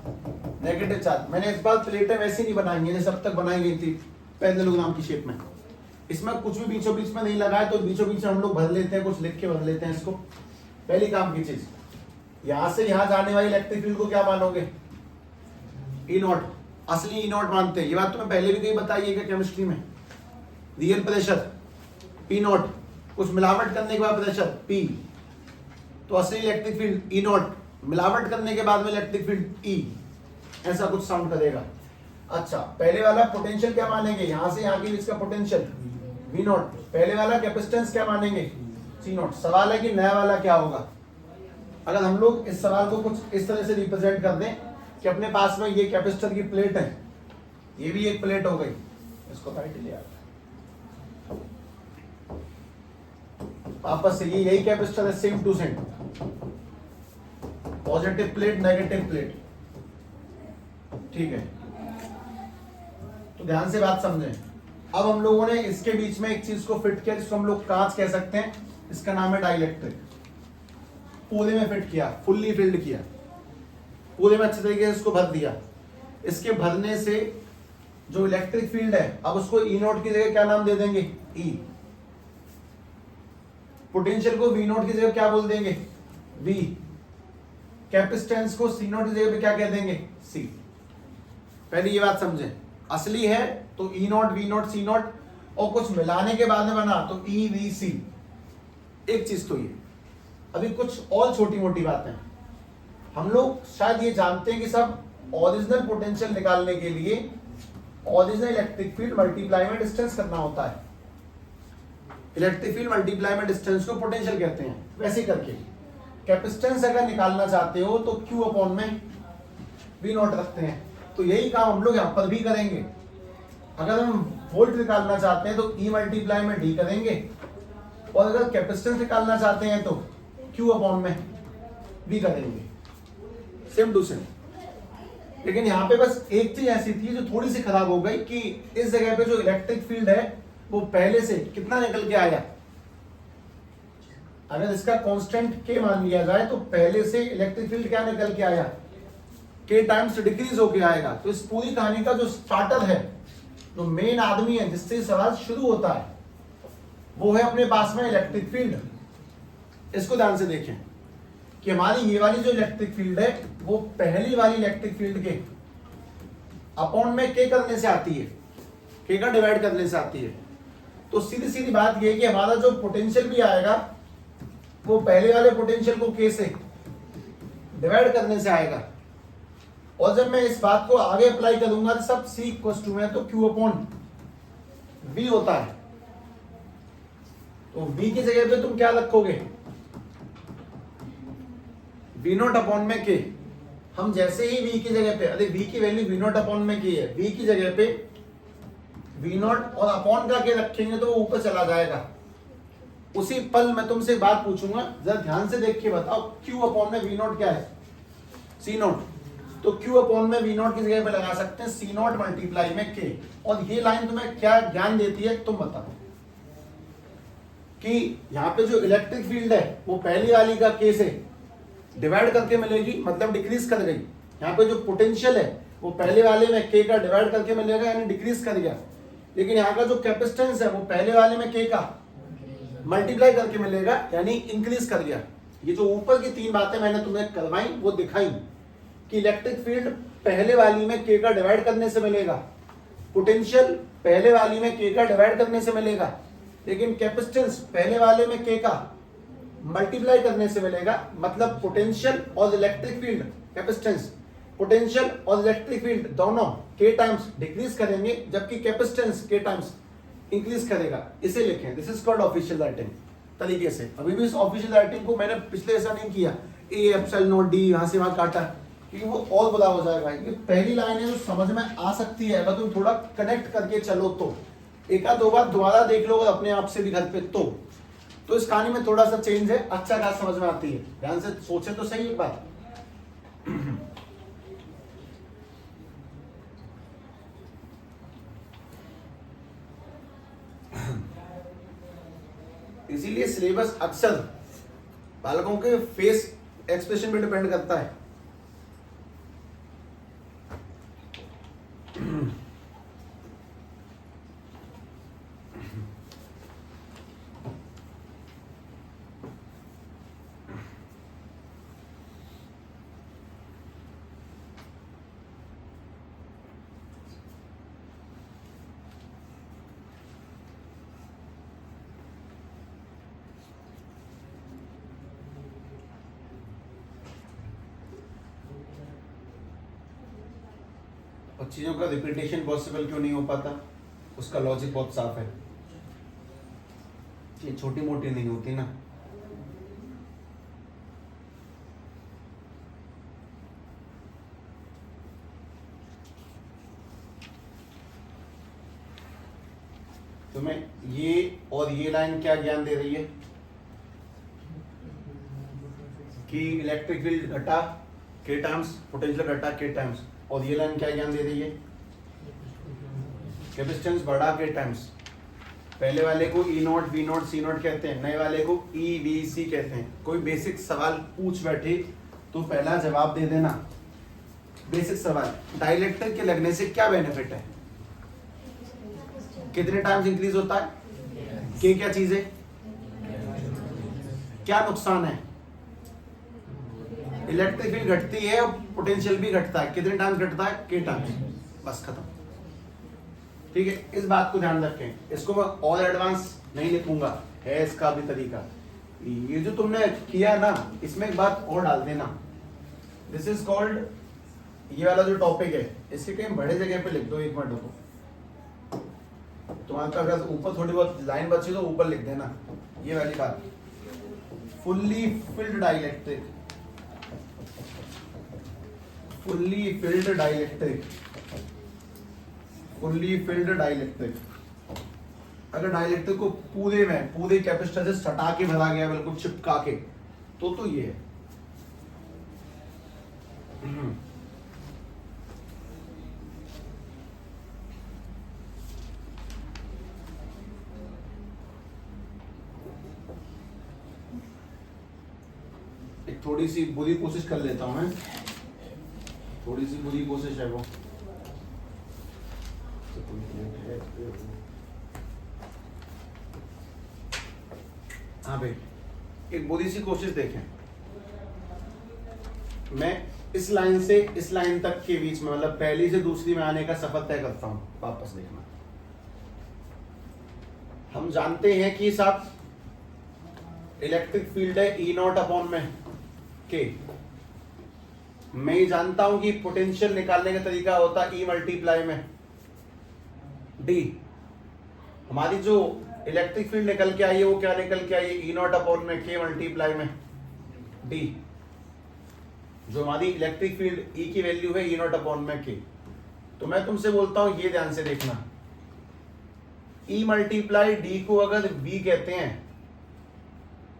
नेगेटिव चार्ज। मैंने इस बार प्लेटें वैसी नहीं बनाई है जैसे अब तक बनाई गई थी पैरेललोग्राम की शेप में। इसमें कुछ भी बीचों बीच में नहीं लगाए, तो बीचों बीच हम लोग भर लेते हैं, कुछ लिख के भर लेते हैं इसको। पहली काम की चीज, यहां से यहां जाने वाली इलेक्ट्रिक फील्ड को क्या मानोगे, E0, असली E0 मानते हैं। ये बात तुम्हें पहले भी कहीं बताई है केमिस्ट्री में। रियल प्रेशर P0, कुछ मिलावट करने के बाद प्रेशर P, तो असली इलेक्ट्रिक फील्ड E0, मिलावट करने के बाद में इलेक्ट्रिक फील्ड E, ऐसा कुछ साउंड करेगा। अच्छा, पहले वाला पोटेंशियल क्या मानेंगे, यहां से यहां के बीच का पोटेंशियल V0। पहले वाला कैपेसिटेंस क्या मानेंगे, C0। सवाल है कि नया वाला क्या होगा। अगर हम लोग इस सवाल को कुछ इस तरह से रिप्रेजेंट कर दें कि अपने पास में ये कैपेसिटर की प्लेट है, ये भी एक प्लेट हो गई, इसको राइट ले आता वापस से, ये यही कैपेसिटर है, same to same, positive plate negative plate, ठीक है। तो ध्यान से बात समझें। अब हम लोगों ने इसके बीच में एक चीज को फिट किया जिसको हम लोग कांच कह सकते हैं, इसका नाम है डाइलेक्ट्रिक। पूरे में फिट किया, फुल्ली फिल्ड किया, पूरे में अच्छे तरीके से इसको भर दिया। इसके भरने से जो इलेक्ट्रिक फील्ड है, अब उसको E0 की जगह क्या नाम दे देंगे, E। पोटेंशियल को V0 की जगह क्या बोल देंगे, V। कैपेसिटेंस को C0 की जगह पे क्या कह देंगे, C। पहले ये बात समझें, असली है तो E0 V0 C0, और कुछ मिलाने के बाद में बना तो EVC। एक चीज तो ये, अभी कुछ और छोटी मोटी बातें। हम लोग शायद ये जानते हैं कि सब ओरिजिनल पोटेंशियल निकालने के लिए ओरिजिनल इलेक्ट्रिक फील्ड मल्टीप्लाई में डिस्टेंस करना होता है। इलेक्ट्रिक फील्ड मल्टीप्लाई में डिस्टेंस को पोटेंशियल कहते हैं। वैसे करके कैपेसिटेंस अगर निकालना चाहते हो तो Q अपॉन में V0 रखते हैं। तो यही काम हम लोग यहां पर भी करेंगे। अगर हम वोल्ट निकालना चाहते हैं तो ई मल्टीप्लाई में डी करेंगे, और अगर कैपेसिटेंस निकालना चाहते हैं तो क्यू अपॉन में वी करेंगे, सेम टू सेम। लेकिन यहाँ पे बस एक चीज ऐसी थी जो थोड़ी सी खराब हो गई कि इस जगह पे जो इलेक्ट्रिक फील्ड है वो पहले से कितना निकल के आया। अगर इसका कांस्टेंट के मान लिया जाए तो पहले से इलेक्ट्रिक फील्ड क्या निकल के आया, के टाइम्स डिक्रीज होके आएगा। तो इस पूरी कहानी का जो स्टार्टर है, जो मेन आदमी है जिससे सवाल शुरू होता है, वो है अपने पास में इलेक्ट्रिक फील्ड। इसको ध्यान से देखें कि हमारी ये वाली जो इलेक्ट्रिक फील्ड है वो पहली वाली इलेक्ट्रिक फील्ड के अपॉन में के करने से आती है, के का डिवाइड करने से आती है। तो सीधी सीधी बात ये है कि हमारा जो पोटेंशियल भी आएगा वो पहले वाले पोटेंशियल को के से डिवाइड करने से आएगा। और जब मैं इस बात को आगे अप्लाई करूंगा तो सब सी इक्वल टू में तो क्यू अपॉन वी होता है। तो v की जगह पे तुम क्या रखोगे, v नॉट अपॉन में k। हम जैसे ही v की जगह पे, अरे v की वैल्यू v नॉट अपॉन में k है, v की जगह पे v नॉट और अपॉन का k रखेंगे तो वो ऊपर चला जाएगा। उसी पल मैं तुमसे एक बात पूछूंगा, जरा ध्यान से देख के बताओ q अपॉन में v नॉट क्या है, c नॉट। तो q अपॉन में v नॉट की जगह पे लगा सकते हैं c नॉट मल्टीप्लाई में k। और ये लाइन तुम्हें क्या ज्ञान देती है तुम बताओ कि यहाँ पे जो इलेक्ट्रिक फील्ड है वो पहली वाली का k से डिवाइड करके मिलेगी, मतलब डिक्रीज कर गई। यहाँ पे जो पोटेंशियल है वो पहले वाले में k का डिवाइड करके मिलेगा, यानी डिक्रीज कर गया। लेकिन यहाँ का जो कैपेसिटेंस है वो पहले वाले में k का मल्टीप्लाई करके मिलेगा, यानी इंक्रीज कर गया। ये जो ऊपर की तीन बातें मैंने तुम्हें करवाई वो दिखाई कि इलेक्ट्रिक फील्ड पहले वाली में k का डिवाइड करने से मिलेगा, पोटेंशियल पहले वाली में k का डिवाइड करने से मिलेगा, लेकिन कैपेसिटेंस पहले वाले में k का मल्टीप्लाई करने से मिलेगा। मतलब पोटेंशियल और इलेक्ट्रिक फील्ड, कैपेसिटेंस, पोटेंशियल और इलेक्ट्रिक फील्ड दोनों k टाइम्स डिक्रीज करेंगे, जबकि कैपेसिटेंस k टाइम्स इंक्रीज करेगा। इसे लिखें, this is called official writing तरीके से। अभी भी इस ऑफिशियल राइटिंग को मैंने पिछले ऐसा नहीं किया ए एप्सिलॉन नॉट डी यहां से वहां काटा, क्योंकि वो और बड़ा हो जाएगा। ये पहली लाइन है जो समझ में आ सकती है अगर तुम थोड़ा कनेक्ट करके चलो तो। एक आध दो बार दोबारा देख लो अपने आप से भी घर पे तो इस कहानी में थोड़ा सा चेंज है, अच्छा खास समझ में आती है। ध्यान से सोचे तो सही एक बात। इसीलिए सिलेबस अक्सर बालकों के फेस एक्सप्रेशन पे डिपेंड करता है। और चीजों का रिपीटेशन पॉसिबल क्यों नहीं हो पाता, उसका लॉजिक बहुत साफ है। ये छोटी मोटी नहीं होती ना। तो मैं ये और ये लाइन क्या ज्ञान दे रही है कि इलेक्ट्रिक फील्ड घटा k टाइम्स, पोटेंशियल घटा k टाइम्स। और ये लाइन क्या ज्ञान दे रही है, कैपेसिटेंस बढ़ा k टाइम्स। पहले वाले को E not V not C not कहते हैं, नए वाले को E V C कहते हैं। कोई बेसिक सवाल पूछ बैठे तो पहला जवाब दे देना। बेसिक सवाल, डाइलेक्ट्रिक के लगने से क्या बेनिफिट है, कितने टाइम्स इंक्रीज होता है, के क्या चीज है, क्या नुकसान है। इलेक्ट्रिक फील्ड घटती है और पोटेंशियल भी घटता है, कितने टाइम्स घटता है, के टाइम्स। बस खत्म। ठीक है, इस बात को ध्यान रखें। इसको मैं और एडवांस नहीं लिखूंगा, है इसका भी तरीका। ये जो तुमने किया ना, इसमें एक बात और डाल देना, दिस इज कॉल्ड, ये वाला जो टॉपिक है इसके कहीं बड़े जगह पे लिख दो। एक मिनट रुको, तुम्हारे अगर ऊपर थोड़ी बहुत लाइन बची तो ऊपर लिख देना ये वाली बात, fully filled dielectric, fully filled dielectric, fully filled dielectric. अगर डाइलेक्ट्रिक को पूरे कैपेसिटर से सटा के भरा गया, बिल्कुल चिपका के, तो ये है। एक थोड़ी सी बुरी कोशिश कर लेता हूं मैं, थोड़ी सी बुरी कोशिश है वो। हाँ भाई, एक बुरी सी कोशिश देखें। मैं इस लाइन से इस लाइन तक के बीच में, मतलब पहली से दूसरी में आने का सफर तय करता हूं। वापस देखना, हम जानते हैं कि साहब इलेक्ट्रिक फील्ड है ई नॉट अपॉन में के। मैं ही जानता हूं कि पोटेंशियल निकालने का तरीका होता है ई मल्टीप्लाई में डी। हमारी जो इलेक्ट्रिक फील्ड निकल के आई है वो क्या निकल के आई है? ई नॉट अपॉन में के मल्टीप्लाई में डी। जो हमारी इलेक्ट्रिक फील्ड ई की वैल्यू है ई नॉट अपॉन में के। तो मैं तुमसे बोलता हूं, ये ध्यान से देखना, ई मल्टीप्लाई डी को अगर वी कहते हैं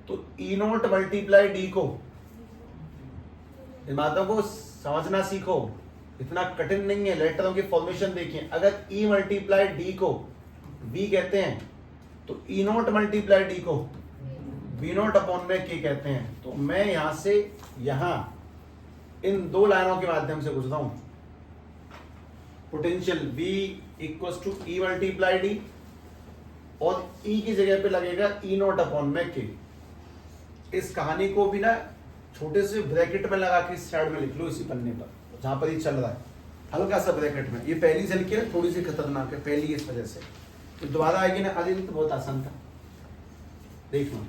तो ई नॉट मल्टीप्लाई डी को, इन बातों को समझना सीखो, इतना कठिन नहीं है। लेटरों की फॉर्मेशन देखिए, अगर ई मल्टीप्लाई डी को वी कहते हैं तो ई नॉट मल्टीप्लाई डी को वी नॉट अपॉन में के कहते हैं। तो मैं यहां से यहां इन दो लाइनों के माध्यम से गुजरता हूं। Potential V equals to E multiply D, और E की जगह पे लगेगा ई नॉट अपॉन में के। इस कहानी को भी ना छोटे से ब्रैकेट में लगा के इस साइड में लिख लो, इसी पन्ने पर जहां पर ये चल रहा है, हल्का सा ब्रैकेट में। ये पहली झलकी है, थोड़ी सी खतरनाक है पहली, इस वजह से तो दोबारा आएगी ना। अरे तो बहुत आसान था, देखना।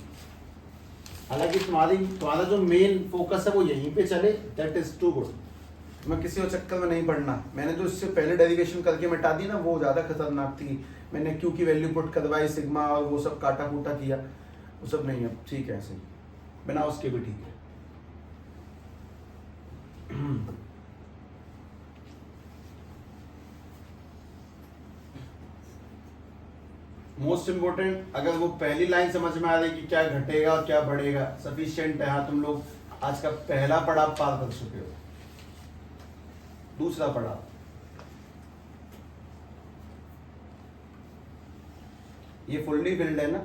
हालांकि तुम्हारा जो मेन फोकस है वो यहीं पे चले, दैट इज टू गुड। मैं किसी और चक्कर में नहीं पढ़ना। मैंने जो इससे पहले डेरिवेशन करके मिटा दी ना, वो ज्यादा खतरनाक थी। मैंने क्यू की वैल्यू पुट करवाई, सिग्मा और वो सब काटा कूटा किया, वो सब नहीं है। ठीक है, ऐसे ही बिना उसके भी ठीक है। मोस्ट इंपोर्टेंट, अगर वो पहली लाइन समझ में आ रही कि क्या घटेगा और क्या बढ़ेगा, सफिशिएंट है। हाँ, तुम लोग आज का पहला पड़ाव पार कर चुके हो। दूसरा पड़ाव, ये फुल्ली फिल्ड है ना,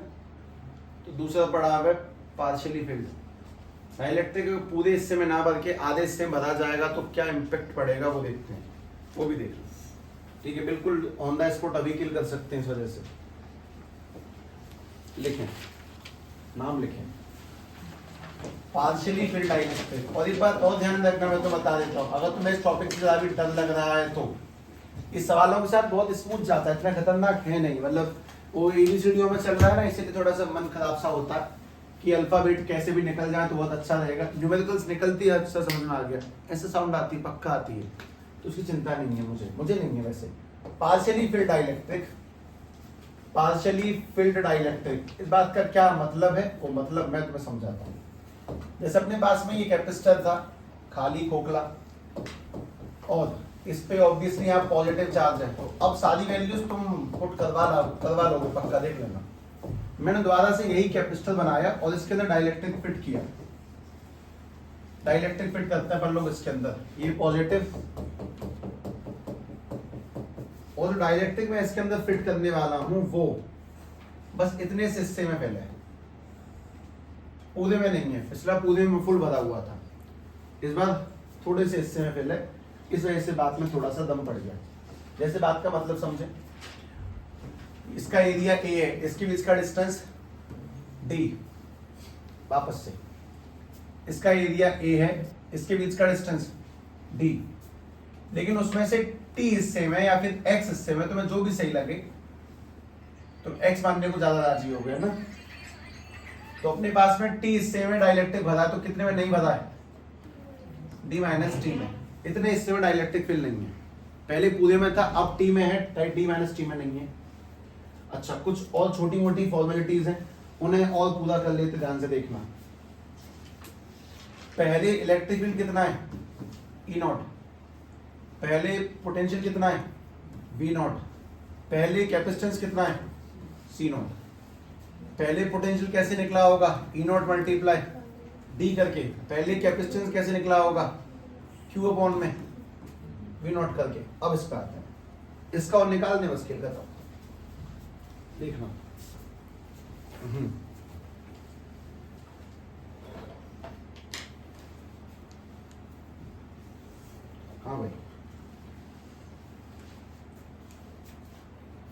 तो दूसरा पड़ाव है पार्शियली फिल्ड। डाइलेक्ट्रिक पूरे हिस्से में ना भर के आधे हिस्से में भरा जाएगा तो क्या इम्पैक्ट पड़ेगा वो देखते हैं, वो भी देख लो। ठीक है, बिल्कुल ऑन द स्पॉट अभी किल कर सकते हैं इस वजह से। लिखें, नाम लिखें, पार्शियली फिल्ड डाइलेक्ट्रिक। और एक बात और ध्यान रखना, मैं तो बता देता हूँ, अगर तुम्हें इस टॉपिक से ज्यादा भी डर लग रहा है तो इस सवालों के साथ बहुत स्मूथ जाता है, इतना खतरनाक है नहीं। मतलब वो एबीसीडी में चल रहा है ना, इसलिए थोड़ा सा मन खराब सा होता है कि अल्फाबेट कैसे भी निकल जाए तो बहुत अच्छा रहेगा। न्यूमेरिकल्स निकलती है, अच्छा समझ में आ गया, ऐसे साउंड आती है, पक्का आती है, तो उसकी चिंता नहीं है मुझे नहीं है वैसे। Partially field dielectric, partially field dielectric, इस बात का क्या मतलब है? वो मतलब मैं तुम्हें समझाता हूँ। जैसे अपने पास में ये कैपेसिटर था, खाली खोखला, और इस पे ऑब्वियसली यहाँ पॉजिटिव चार्ज है। तो अब सारी वैल्यूज तुम पुट करवा लोगे, पक्का देख लेना। मैंने दोबारा से यही कैपेसिटर बनाया और इसके अंदर डाइलेक्ट्रिक फिट किया। डाइलेक्ट्रिक फिट करते हैं पर लोग इसके अंदर, ये पॉजिटिव, और डाइलेक्ट्रिक में इसके अंदर फिट करने वाला हूं वो बस इतने से हिस्से में फैला है, पूरे में नहीं है। पिछला पूरे में फुल भरा हुआ था, इस बार थोड़े से हिस्से में फैला है। इस वजह से बात में थोड़ा सा दम पड़ गया। जैसे बात का मतलब समझे, इसका एरिया A है, इसके बीच का डिस्टेंस D, वापस से इसका एरिया A है, इसके बीच का डिस्टेंस D, लेकिन उसमें से T हिस्से में या फिर X हिस्से में, तुम्हें जो भी सही लगे, तुम X मानने को ज्यादा राजी हो गए ना। तो अपने पास में T हिस्से में डाइलेक्ट्रिक भरा, तो कितने में नहीं भरा है? D माइनस T में। इतने हिस्से में डाइलेक्ट्रिक फील्ड नहीं है, पहले पूरे में था, अब T में है, D माइनस T में नहीं है। अच्छा, कुछ और छोटी मोटी फॉर्मेलिटीज हैं, उन्हें और पूरा कर लेते, ध्यान से देखना। पहले इलेक्ट्रिक फील्ड कितना है? E not. पहले पोटेंशियल कितना है? V not. पहले कैपेसिटेंस कितना है, सी नॉट। पहले पोटेंशियल कैसे निकला होगा, ई नॉट मल्टीप्लाई डी करके। पहले कैपेसिटेंस कैसे निकला होगा, क्यू अपॉन में वी नॉट करके। अब इस पर आते हैं, इसका और निकालने बस खेल करता हूं, देखना। हाँ भाई,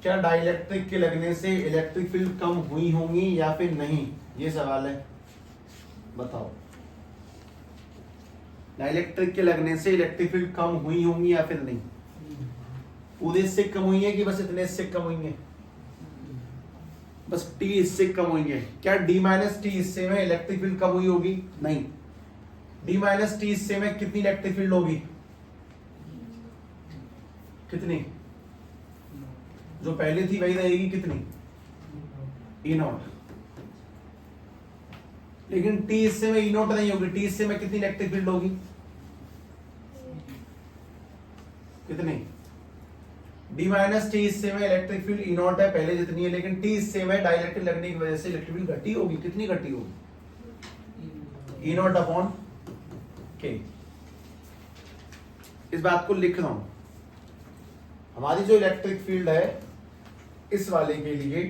क्या डाइलेक्ट्रिक के लगने से इलेक्ट्रिक फील्ड कम हुई होंगी या फिर नहीं, ये सवाल है, बताओ। डाइलेक्ट्रिक के लगने से इलेक्ट्रिक फील्ड कम हुई होंगी या फिर नहीं, पूरे इससे कम हुई है कि बस इतने इससे कम हुई है, बस टी इससे कम हुई है। क्या डी माइनस टी हिस्से में इलेक्ट्रिक फील्ड कम हुई होगी, नहीं। डी माइनस टी हिस्से में कितनी इलेक्ट्रिक फील्ड होगी, कितनी, जो पहले थी वही रहेगी, कितनी, ई नॉट। लेकिन टी हिस्से में ई नॉट नहीं होगी, टी हिस्से में कितनी इलेक्ट्रिक फील्ड होगी, कितनी, डी माइनस टी हिस्से में इलेक्ट्रिक फील्ड ई नॉट है पहले जितनी है, लेकिन टी हिस्से में डाइलेक्ट्रिक लगने की वजह से इलेक्ट्रिक फील्ड घटी होगी, कितनी घटी होगी, ई नॉट अपॉन के। इस बात को लिख रहा हूं, हमारी जो इलेक्ट्रिक फील्ड है इस वाले के लिए,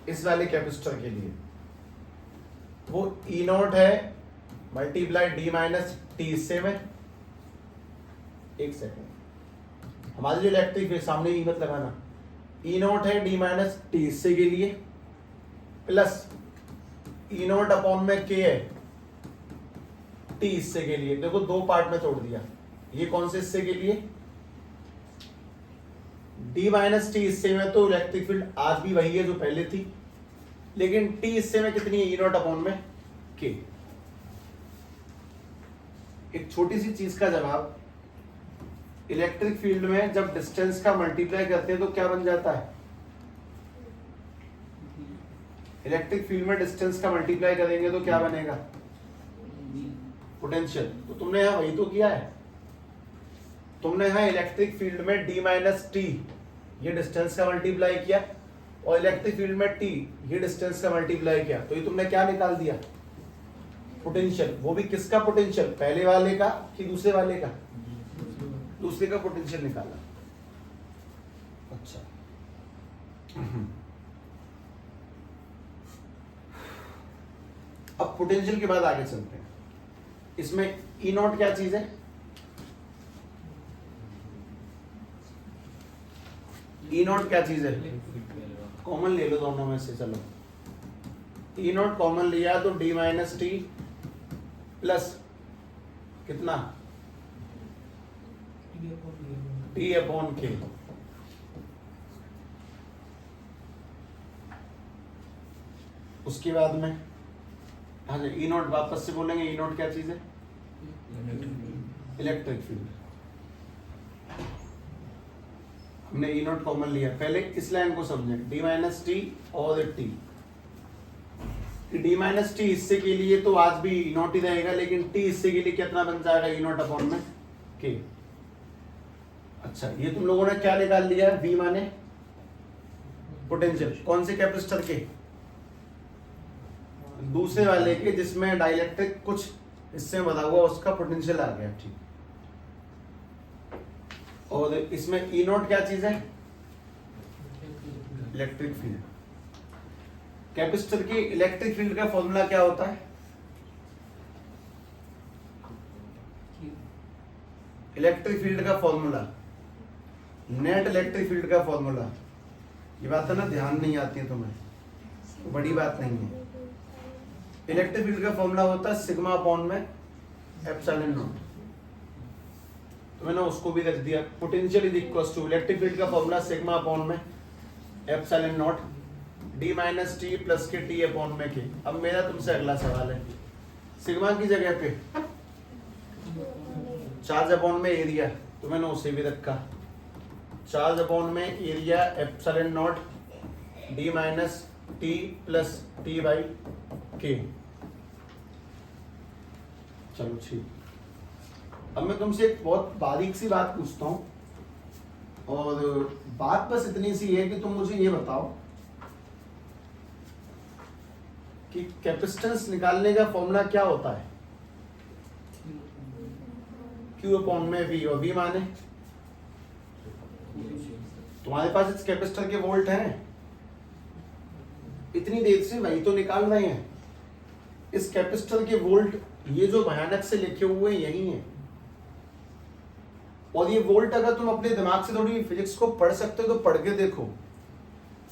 इस वाले कैपेसिटर के लिए, वो ई नॉट है मल्टीप्लाई डी माइनस टी हिस्से में। एक सेकेंड, हमारी जो इलेक्ट्रिक फील्ड, सामने ई मत लगाना, ई नॉट है डी माइनस टी हिस्से के लिए, प्लस ई नॉट अपॉन में के है टी हिस्से के लिए। देखो दो पार्ट में तोड़ दिया, ये कौन से हिस्से के लिए, डी माइनस टी हिस्से में तो इलेक्ट्रिक फील्ड आज भी वही है जो पहले थी, लेकिन टी हिस्से में कितनी है, ई नॉट अपॉन में के। एक छोटी सी चीज का जवाब, इलेक्ट्रिक फील्ड में जब डिस्टेंस का मल्टीप्लाई करते हैं तो क्या बन जाता है, इलेक्ट्रिक फील्ड में डिस्टेंस का मल्टीप्लाई करेंगे तो क्या बनेगा, पोटेंशियल। तो तुमने यहां वही तो किया है, तुमने यहां इलेक्ट्रिक फील्ड में डी माइनस टी ये डिस्टेंस का मल्टीप्लाई किया, और इलेक्ट्रिक फील्ड में टी ये डिस्टेंस का मल्टीप्लाई किया, तो ये तुमने क्या निकाल दिया, पोटेंशियल। वो भी किसका पोटेंशियल, पहले वाले का कि दूसरे वाले का, दूसरे का पोटेंशियल निकाला। अच्छा, अब पोटेंशियल के बाद आगे चलते हैं। इसमें ई नॉट क्या चीज है, ई नॉट क्या चीज है, कॉमन ले लो दोनों में से, चलो ई नॉट कॉमन लिया तो डी माइनस टी प्लस कितना, टी अपॉन के। उसके बाद में हाँ जी, ई नॉट वापस से बोलेंगे, ई नॉट क्या चीज है, इलेक्ट्रिक फील्ड। हमने ई नॉट कॉमन लिया, पहले इस लाइन को समझे, डी माइनस टी और टी। डी माइनस टी हिस्से के लिए तो आज भी ई नॉट ही रहेगा, लेकिन टी हिस्से के लिए कितना बन जाएगा, ई नॉट अपॉन में के। अच्छा, ये तुम लोगों ने क्या निकाल लिया, वी माने पोटेंशियल, कौन से कैपेसिटर के, दूसरे वाले के, जिसमें डाइलेक्ट्रिक कुछ हिस्से में बना हुआ उसका पोटेंशियल आ गया, ठीक। और इसमें ई नॉट क्या चीज है, इलेक्ट्रिक फील्ड। कैपेसिटर की इलेक्ट्रिक फील्ड का फॉर्मूला क्या होता है, इलेक्ट्रिक फील्ड का फॉर्मूला, नेट इलेक्ट्रिक फील्ड का फॉर्मूला। ये बात है ना, ध्यान नहीं आती है तुम्हें, तो बड़ी बात नहीं है। इलेक्ट्रिक फील्ड का फॉर्मूला होता है सिग्मा अपॉन में एप्सिलॉन नॉट, तो मैंने उसको भी रख दिया। Potential is equal to, electric field का फॉर्मूला सिग्मा अपॉन में epsilon not D minus T plus k T upon में के। अब मेरा तुमसे अगला सवाल है, सिग्मा की जगह पे चार्ज अपॉन में एरिया, तो मैंने उसे भी रखा, चार्ज अपॉन में area epsilon not D minus T plus T by के। चलो ठीक, अब मैं तुमसे एक बहुत बारीक सी बात पूछता हूं, और बात बस इतनी सी है कि तुम मुझे ये बताओ कि कैपेसिटेंस निकालने का फॉर्मूला क्या होता है? Q अपॉन में V, और V माने तुम्हारे पास इस कैपेसिटर के वोल्ट हैं, इतनी देर से वही तो निकाल रहे हैं। इस कैपेसिटर के वोल्ट ये जो भयानक से लिखे हुए यही हैं, और ये वोल्ट अगर तुम अपने दिमाग से थोड़ी फिजिक्स को पढ़ सकते हो तो पढ़ के देखो।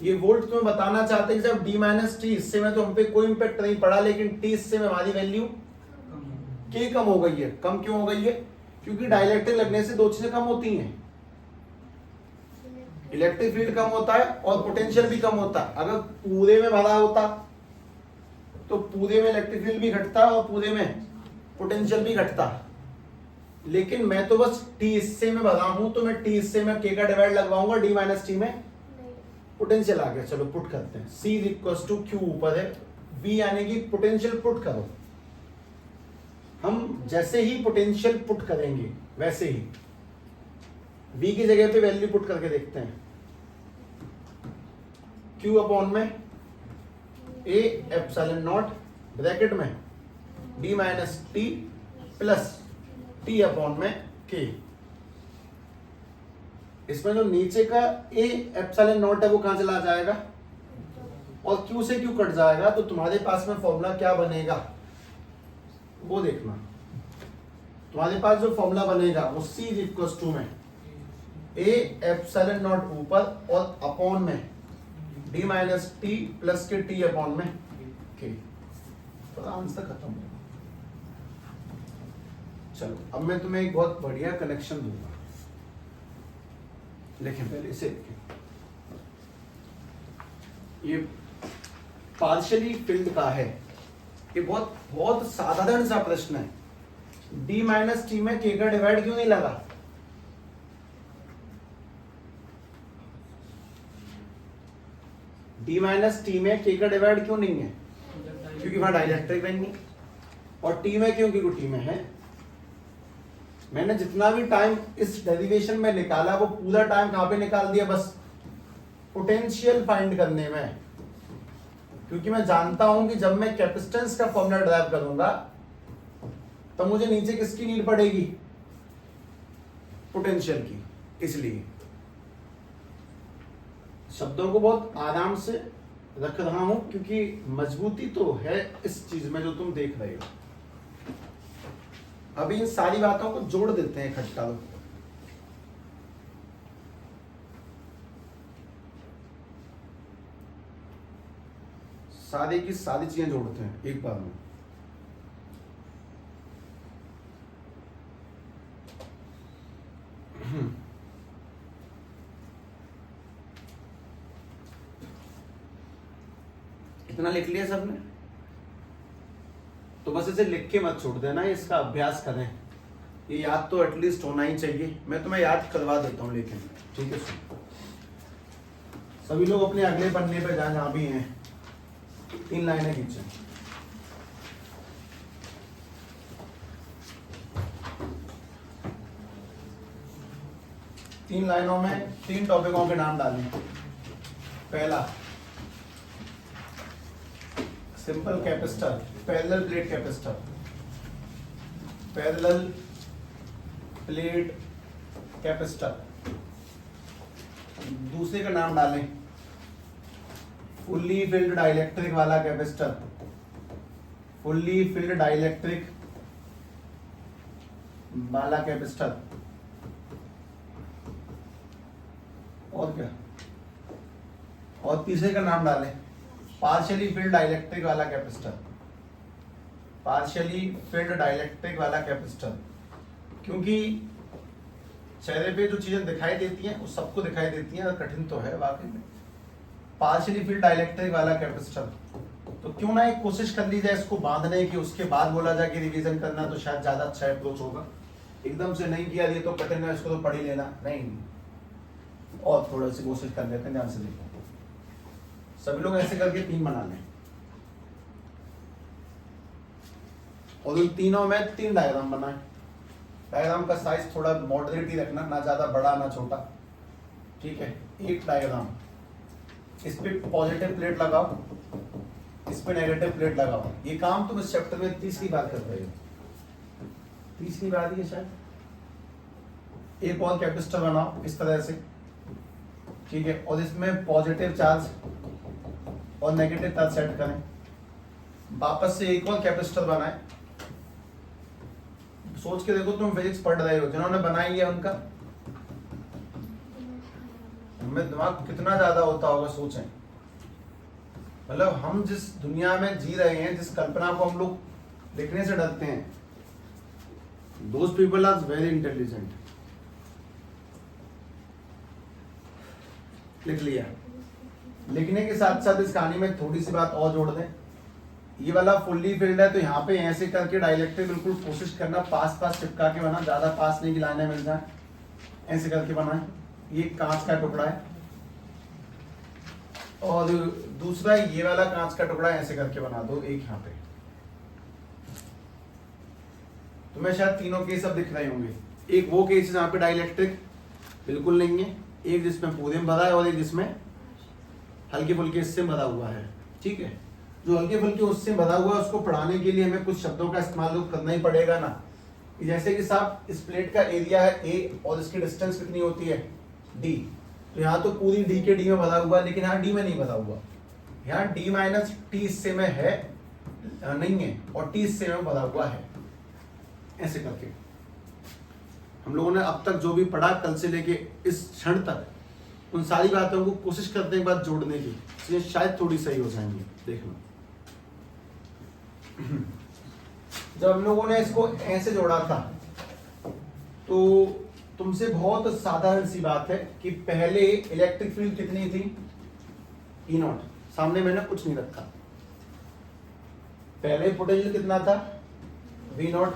ये वोल्ट तुम्हें बताना चाहते हैं कि जब d माइनस टी, इससे में तो हम पे कोई इंपैक्ट नहीं पड़ा, लेकिन t इससे में हमारी वैल्यू k कम हो गई है। कम क्यों हो गई है? क्योंकि डाइलेक्ट्रिक लगने से दो चीजें कम होती हैं, इलेक्ट्रिक फील्ड कम होता है और पोटेंशियल भी कम होता है। अगर पूरे में भरा होता तो पूरे में इलेक्ट्रिक फील्ड भी घटता और पूरे में पोटेंशियल भी घटता, लेकिन मैं तो बस टी हिस्से में भरा हूं, तो मैं टी हिस्से में k का डिवाइड लगवाऊंगा, d माइनस टी में पोटेंशियल आ गया। चलो पुट करते हैं, C इक्वल्स टू Q ऊपर है, V यानी कि पोटेंशियल पुट करो। हम जैसे ही पोटेंशियल पुट करेंगे वैसे ही V की जगह पे वैल्यू पुट करके देखते हैं। Q अपॉन में A एप्सिलॉन नॉट ब्रैकेट में D minus T plus T upon में K। इसमें जो नीचे का A एप्सिलॉन नॉट है वो कहां चला जाएगा और Q से Q कट जाएगा, तो तुम्हारे पास में फॉर्मूला क्या बनेगा वो देखना। तुम्हारे पास जो फॉर्मूला बनेगा वो C इक्वल्स टू में A एप्सिलॉन नॉट ऊपर और अपॉन में D माइनस टी प्लस के T अपॉन में K। तो आंसर खत्म हो। चलो अब मैं तुम्हें एक बहुत बढ़िया कनेक्शन दूंगा, लेकिन पहले इसे ये पार्शियली फिल्ड का है। ये बहुत बहुत साधारण सा प्रश्न है। D माइनस टी में K का डिवाइड क्यों नहीं लगा? D माइनस टी में K का डिवाइड क्यों नहीं है? क्योंकि वहां डाइलेक्ट्रिक नहीं है। और T में क्यों? क्योंकि T में है। मैंने जितना भी टाइम इस डेरिवेशन में निकाला वो पूरा टाइम कहां पे निकाल दिया? बस पोटेंशियल फाइंड करने में, क्योंकि मैं जानता हूं कि जब मैं कैपेसिटेंस का फॉर्मूला ड्राइव करूंगा तो मुझे नीचे किसकी नीड पड़ेगी? पोटेंशियल की। इसलिए शब्दों को बहुत आराम से रख रहा हूं, क्योंकि मजबूती तो है इस चीज में जो तुम देख रहे हो। अभी इन सारी बातों को जोड़ देते हैं इकट्ठा। सारी की सारी चीजें जोड़ते हैं एक बार में। इतना लिख लिया सबने? तो बस इसे लिख के मत छोड़ देना, इसका अभ्यास करें। ये याद तो एटलीस्ट होना ही चाहिए। मैं तुम्हें याद करवा देता हूं, लेकिन ठीक है सभी लोग अपने अगले पन्ने पे जहां भी हैं 3 लाइनें खींचे। तीन लाइनों में 3 टॉपिकों के नाम डालें। पहला simple capacitor, parallel plate capacitor, parallel plate capacitor. दूसरे का नाम डालें फुल्ली फिल्ड डाइलेक्ट्रिक वाला कैपेसिटर, फुल्ली फिल्ड डाइलेक्ट्रिक वाला कैपेसिटर। और क्या? और तीसरे का नाम डालें पार्शियली फिल्ड डाइलेक्ट्रिक वाला कैपेसिटर, पार्शियली फिल्ड डाइलेक्ट्रिक वाला कैपेसिटर। क्योंकि चेहरे पे जो चीजें दिखाई देती हैं वो सबको दिखाई देती हैं, कठिन तो है वाकई में। पार्शियली फिल्ड डाइलेक्ट्रिक वाला कैपेसिटर, तो क्यों ना एक कोशिश कर ली जाए इसको बांधने की, उसके बाद बोला जाए कि रिवीजन करना, तो शायद ज्यादा अच्छा अप्रोच होगा। एकदम से नहीं किया, ये तो कठिन है, इसको तो पढ़ ही लेना, नहीं। और थोड़ा सी कोशिश कर लेते हैं, ध्यान से देखो। सभी लोग ऐसे करके 3 बना लें, और उन तीनों में 3 डायग्राम बनाएं। डायग्राम का साइज थोड़ा मॉडरेट ही रखना, ना ज्यादा बड़ा ना छोटा। ठीक है, एक डायग्राम, इस पे पॉजिटिव प्लेट लगाओ, इस पे नेगेटिव प्लेट लगाओ। ये काम तुम इस चैप्टर में तीसरी बार कर रहे हो, तीसरी बार ही है शायद। एक और कैपेसिटर बनाओ इस तरह से, ठीक है, और इसमें पॉजिटिव चार्ज और नेगेटिव चार्ज सेट करें। वापस से एक और कैपेसिटर बनाए। सोच के देखो, तुम फिजिक्स पढ़ रहे हो, जिन्होंने बनाई है उनका उनमें दिमाग कितना ज्यादा होता होगा, सोचें। मतलब हम जिस दुनिया में जी रहे हैं, जिस कल्पना को हम लोग लिखने से डरते हैं, those people are very intelligent. लिख लिया। लिखने के साथ साथ इस कहानी में थोड़ी सी बात और जोड़ दें। ये वाला फुल्ली फिल्ड है, तो यहाँ पे ऐसे करके डायइलेक्ट्रिक बिल्कुल कोशिश करना पास पास चिपका के बना, ज्यादा पास नहीं की लाइनें मिल जाए, ऐसे करके बनाए। ये कांच का टुकड़ा है, और दूसरा ये वाला कांच का टुकड़ा ऐसे करके बना दो, एक यहाँ पे। तुम्हें शायद तीनों केस अब दिख रहे होंगे। एक वो केस है जहाँ पे डायइलेक्ट्रिक बिल्कुल नहीं है, एक जिसमें पोडियम भरा है, और एक जिसमें हल्के फुल्के इससे भरा हुआ है। ठीक है, जो हल्के फुल्के उससे भरा हुआ है, उसको पढ़ाने के लिए हमें कुछ शब्दों का इस्तेमाल तो करना ही पड़ेगा ना। जैसे कि साहब, इस प्लेट का एरिया है A और इसकी डिस्टेंस कितनी होती है D। तो यहाँ तो पूरी D के D में भरा हुआ है, लेकिन यहाँ D में नहीं भरा हुआ। यहाँ D माइनस T हिस्से में है नहीं है, और T हिस्से में भरा हुआ है। ऐसे करके हम लोगों ने अब तक जो भी पढ़ा, कल से लेके इस क्षण तक, उन सारी बातों को कोशिश करते हैं बात जोड़ने की, इसलिए शायद थोड़ी सही हो जाएंगी। देखना, जब हम लोगों ने इसको ऐसे जोड़ा था, तो तुमसे बहुत साधारण सी बात है कि पहले इलेक्ट्रिक फील्ड कितनी थी, E0। सामने मैंने कुछ नहीं रखा। पहले पोटेंशियल कितना था, V0।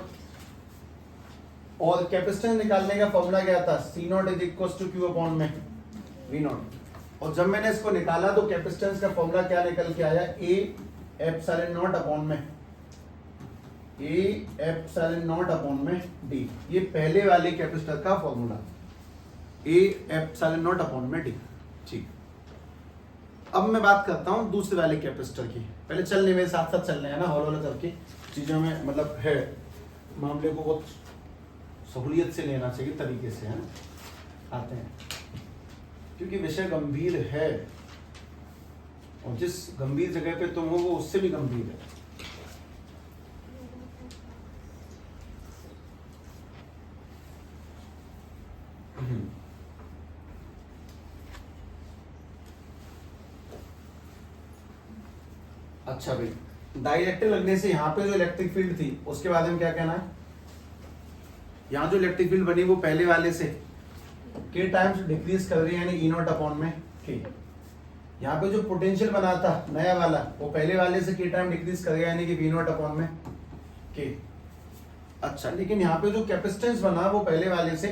और कैपेसिटेंस निकालने का फॉर्मूला क्या था, C0 is equal to Q upon में V0। और जब मैंने इसको निकाला तो कैपेसिटेंस का फॉर्मूला क्या निकल के आया, A एप्सिलॉन नॉट अपॉन में A एप्सिलॉन नॉट अपॉन में D। ये पहले वाले कैपेसिटर का formula, A epsilon not upon में D। ठीक, अब मैं बात करता हूं दूसरे वाले कैपेसिटर की। पहले चलने में साथ साथ चलने हैं ना, हौला करके चीजों में, मतलब है मामले को बहुत सहूलियत से लेना चाहिए, तरीके से, है ना। आते हैं, क्योंकि विषय गंभीर है, और जिस गंभीर जगह पे तुम हो वो उससे भी गंभीर है। अच्छा भाई, डाइइलेक्ट्रिक लगने से यहाँ पे जो इलेक्ट्रिक फील्ड थी उसके बारे में क्या कहना है। यहाँ जो इलेक्ट्रिक फील्ड बनी वो पहले वाले से के टाइम्स डिक्रीज कर रही है, यानी E0 अपॉन में के। यहाँ पे जो पोटेंशियल बना था नया वाला, वो पहले वाले से के टाइम डिक्रीज करेगा, यानी कि V0 अपॉन में के। अच्छा, लेकिन यहाँ पे जो कैपेसिटेंस बना वो पहले वाले से,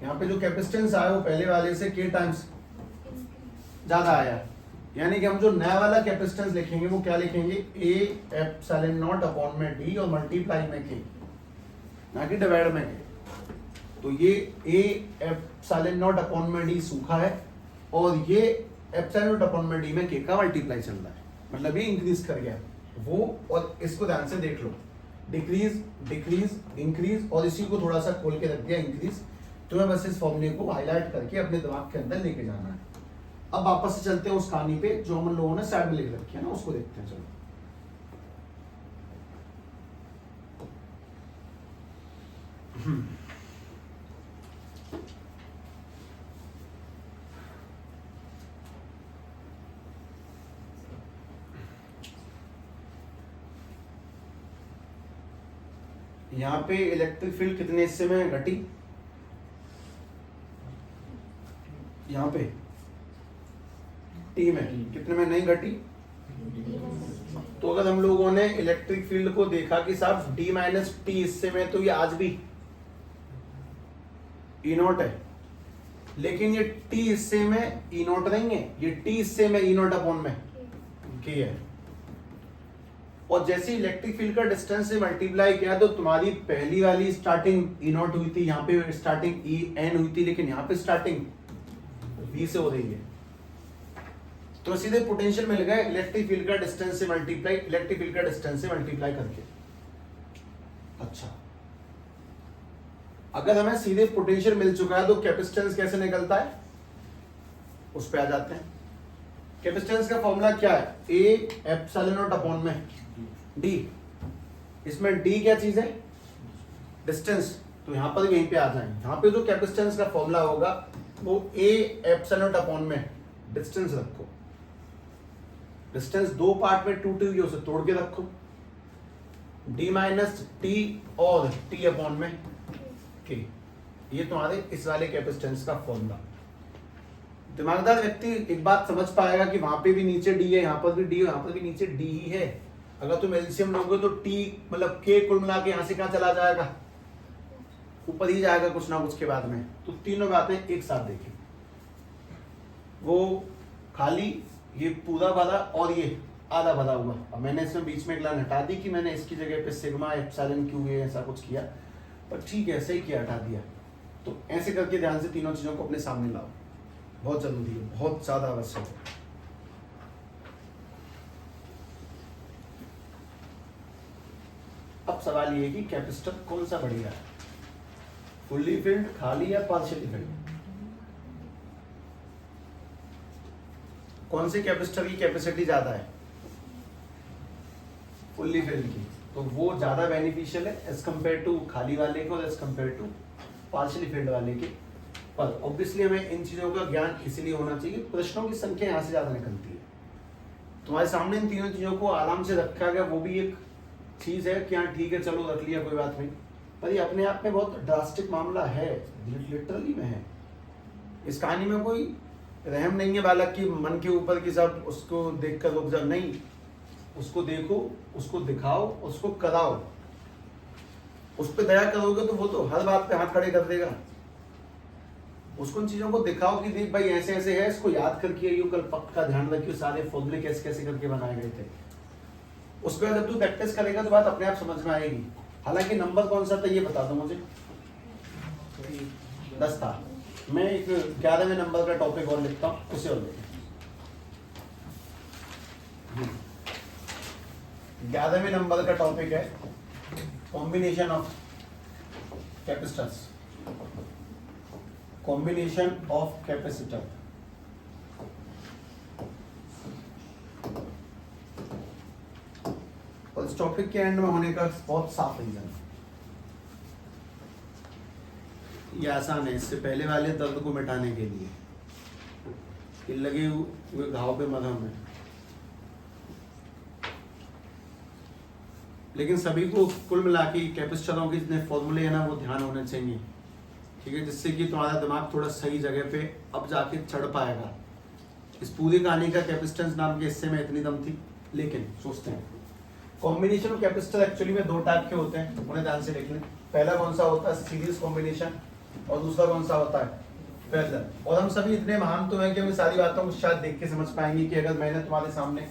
यहाँ पे जो कैपेसिटेंस आया वो पहले वाले से के टाइम्स ज्यादा आया, यानी कि हम जो नया वाला कैपेसिटेंस लिखेंगे वो क्या लिखेंगे, A एप्सिलॉन नॉट अपॉन में D और मल्टीप्लाई में के, ना कि डिवाइड में के। तो ये A एप्सिलॉन नॉट अपॉन में D सूखा है, और ये एप्सिलॉन नॉट अपॉन में D में के का मल्टीप्लाई चल रहा है, मतलब ये इंक्रीज कर गया वो। और इसको ध्यान से देख लो, डिक्रीज डिक्रीज इंक्रीज, और इसी को थोड़ा सा खोल के रख दिया इंक्रीज। तुम्हें बस इस फॉर्मूले को हाईलाइट करके अपने दिमाग के अंदर लेके जाना है। अब वापस से चलते हैं उस कहानी पे जो हम लोगों ने साइड में लिख रखी है ना, उसको देखते हैं। चलो, यहाँ पे इलेक्ट्रिक फील्ड कितने हिस्से में घटी, यहाँ पे T में, कितने में नहीं घटी। तो अगर हम लोगों ने इलेक्ट्रिक फील्ड को देखा कि साहब D माइनस T हिस्से में, तो ये आज भी E0 है, लेकिन ये T हिस्से में E0 नहीं है, ये T हिस्से में E0 अपॉन में K है। और जैसे इलेक्ट्रिक फील्ड का डिस्टेंस से मल्टीप्लाई किया, तो तुम्हारी पहली वाली स्टार्टिंग E0 हुई थी, यहाँ पे स्टार्टिंग En हुई थी, लेकिन यहाँ पे स्टार्टिंग बी से हो रही है, तो सीधे पोटेंशियल मिल गया इलेक्ट्रिक फील्ड का डिस्टेंस से मल्टीप्लाई, इलेक्ट्रिक फील्ड का डिस्टेंस से मल्टीप्लाई करके। अच्छा, अगर हमें सीधे पोटेंशियल मिल चुका है तो कैपेसिटेंस कैसे निकलता है, उस पे आ जाते हैं। कैपेसिटेंस का फॉर्मूला क्या है, ए एप्सिलॉन नॉट अपॉन में डी। इसमें डी क्या चीज है, डिस्टेंस, तो यहां पर यहीं पे आ जाएंगे। यहां पे जो कैपेसिटेंस का फॉर्मूला होगा वो ए एप्सिलॉन नॉट अपॉन में डिस्टेंस रखो। डिस्टेंस दो पार्ट में टूटी हुई है, उसे तोड़ के रखो, डी माइनस टी और टी अपॉन में के। ये तुम्हारे इस वाले कैपेसिटेंस का फॉर्मूला। दिमागदार व्यक्ति एक बात समझ पाएगा कि वहां पे भी नीचे डी है, यहां पर भी डी है, यहां पर भी नीचे डी ही है। अगर तुम एलसीएम लोगे तो टी मतलब के कुल मिला के यहां से कहां चला जाएगा, ऊपर ही जाएगा कुछ ना कुछ के बाद में। तो तीनों बातें एक साथ देखें, वो खाली ये पूरा भरा और ये आधा भरा हुआ। अब मैंने इसमें बीच में एक लाइन हटा दी कि मैंने इसकी जगह पे सिग्मा एप्सिलॉन क्यू ए ऐसा कुछ किया, पर ठीक है सही किया, हटा दिया। तो ऐसे करके ध्यान से तीनों चीजों को अपने सामने लाओ, बहुत जरूरी है, बहुत ज्यादा आवश्यक है। अब सवाल ये कि कैपेसिटर कौन सा बढ़िया है, फुल्ली फिल्ड, खाली या पार्शियली फिल्ड? कौन से कैपेसिटर की कैपेसिटी ज्यादा है, फुल्ली फिल्ड की, तो वो ज्यादा बेनिफिशियल है एज कंपेयर टू खाली वाले को और as compare to partially filled वाले के। पर ऑब्वियसली हमें इन चीजों का ज्ञान इसलिए होना चाहिए, प्रश्नों की संख्या यहाँ से ज्यादा निकलती है। तुम्हारे सामने इन तीनों चीजों को आराम से रखा गया, वो भी एक चीज है कि हाँ ठीक है चलो रख लिया कोई बात नहीं, पर ये अपने आप में बहुत ड्रास्टिक मामला है, लिटरली में है। इस कहानी में कोई रहम नहीं है बालक की मन के ऊपर कि सब उसको देखकर रुक जाओ, नहीं, उसको देखो, उसको दिखाओ, उसको कराओ। उस पर दया करोगे तो वो तो हर बात पे हाथ खड़े कर देगा। उसको उन चीजों को दिखाओ कि देख भाई ऐसे ऐसे है, इसको याद करके आइयो, कल पक्का ध्यान रखियो सारे फॉर्मूले कैसे कैसे करके बनाए गए थे। उसके बाद जब तू प्रैक्टिस करेगा तो बात अपने आप समझ में आएगी। हालांकि नंबर कौन सा था ये बता दो मुझे, 10 था। मैं एक 11वें नंबर का टॉपिक और लिखता हूँ, उसे और लिखें। 11वें नंबर का टॉपिक है combination of capacitors, combination of capacitor. और इस टॉपिक के एंड में होने का बहुत साफ रीजन है, ये आसान है। इससे पहले वाले दर्द को मिटाने के लिए कि लगे हुए घाव पे मरहम है, लेकिन सभी को कुल मिला के कैपेसिटरों के जितने फॉर्मूले हैं ना वो ध्यान होने चाहिए, ठीक है, जिससे कि तुम्हारा दिमाग थोड़ा सही जगह पे अब जाके चढ़ पाएगा। इस पूरी कहानी का कैपेसिटेंस नाम के हिस्से में इतनी दम थी, लेकिन सोचते हैं कॉम्बिनेशन ऑफ कैपेसिटर एक्चुअली में दो टाइप के होते हैं, उन्हें ध्यान से देख लें। पहला कौन सा होता है, सीरीज कॉम्बिनेशन, और दूसरा कौन सा होता है, पैरेलल। और हम सभी इतने महान तो हैं कि हम सारी बातों को शायद देख के समझ पाएंगे कि अगर मैंने तुम्हारे सामने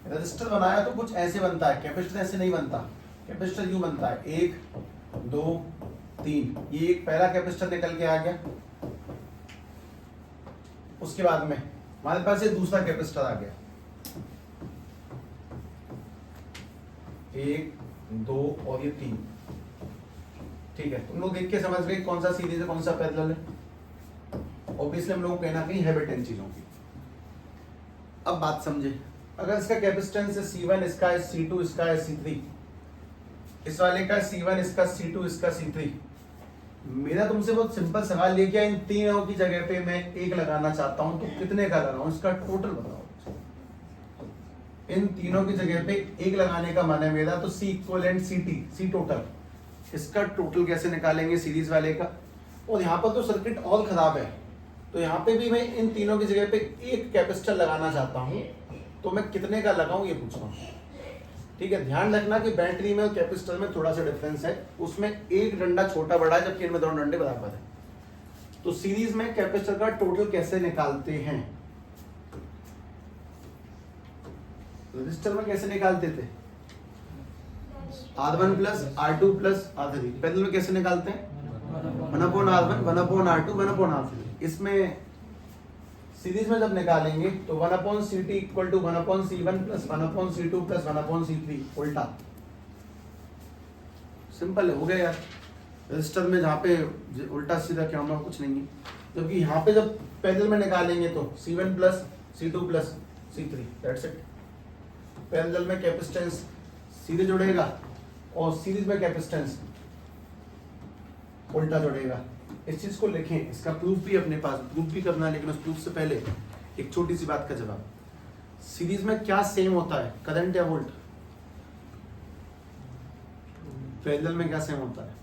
रजिस्टर बनाया तो कुछ ऐसे बनता है, कैपेसिटर ऐसे नहीं बनता। कैपेसिटर यूं बनता है, 1 2 3, ये एक पहला कैपेसिटर निकल के आ गया, उसके बाद में हमारे पास ये दूसरा कैपेसिटर आ गया, 1 2 और ये 3, ठीक है। तुम लोग देख के समझ गए कौन सा सीरीज है कौन सा पैरेलल है। ऑब्वियसली हम लोगों को कहना कहीं हैबिट इन चीजों की। अब बात समझे, अगर इसका कैपेसिटेंस है C1, इसका है C2, इसका है C3, इस वाले का C1, इसका C2, इसका C3, मेरा तुमसे बहुत सिंपल सवाल ये क्या, इन तीनों की जगह पे मैं एक लगाना चाहता हूं तो कितने का लगाऊं, इसका टोटल बताओ। इन तीनों की जगह पे एक लगाने का मन है मेरा, तो C इक्विवेलेंट C टोटल, इसका टोटल कैसे निकालेंगे सीरीज वाले का। और यहाँ पर तो सर्किट और खराब है, तो यहाँ पे भी मैं इन तीनों की जगह पे एक कैपेसिटर लगाना चाहता हूँ, तो मैं कितने का लगाऊं ये पूछ रहा हूँ, ठीक है। ध्यान रखना कि बैटरी में और कैपेसिटर में थोड़ा सा डिफरेंस है, उसमें एक डंडा छोटा बड़ा है जबकि इनमें दोनों डंडे बराबर है। तो सीरीज में कैपेसिटर का टोटल कैसे निकालते हैं, रजिस्टर में कैसे निकालते थे, R1 plus R2 plus R3। Parallel में कैसे निकालते हैं, 1/R1 1/R2 1/R3। इसमें सीरीज में जब निकालेंगे तो 1/CT equal to 1/C1 plus 1/C2 plus 1/C3 उल्टा। सिंपल है, हो गया यार। रजिस्टर में जहाँ पे उल्टा सीधा क्या होगा, कुछ नहीं है। जबकि यहाँ पे जब पैरेलल में निकालेंगे तो C1 plus C2 plus C3, that's it. Parallel में कैपेसिटेंस सीधे जुड़ेगा और सीरीज में कैपेसिटेंस उल्टा जुड़ेगा। इस चीज को लिखें, इसका प्रूफ भी अपने पास, प्रूफ भी करना है, लेकिन उस प्रूफ से पहले एक छोटी सी बात का जवाब। सीरीज में क्या सेम होता है, करंट या वोल्ट? पैरेलल में क्या सेम होता है?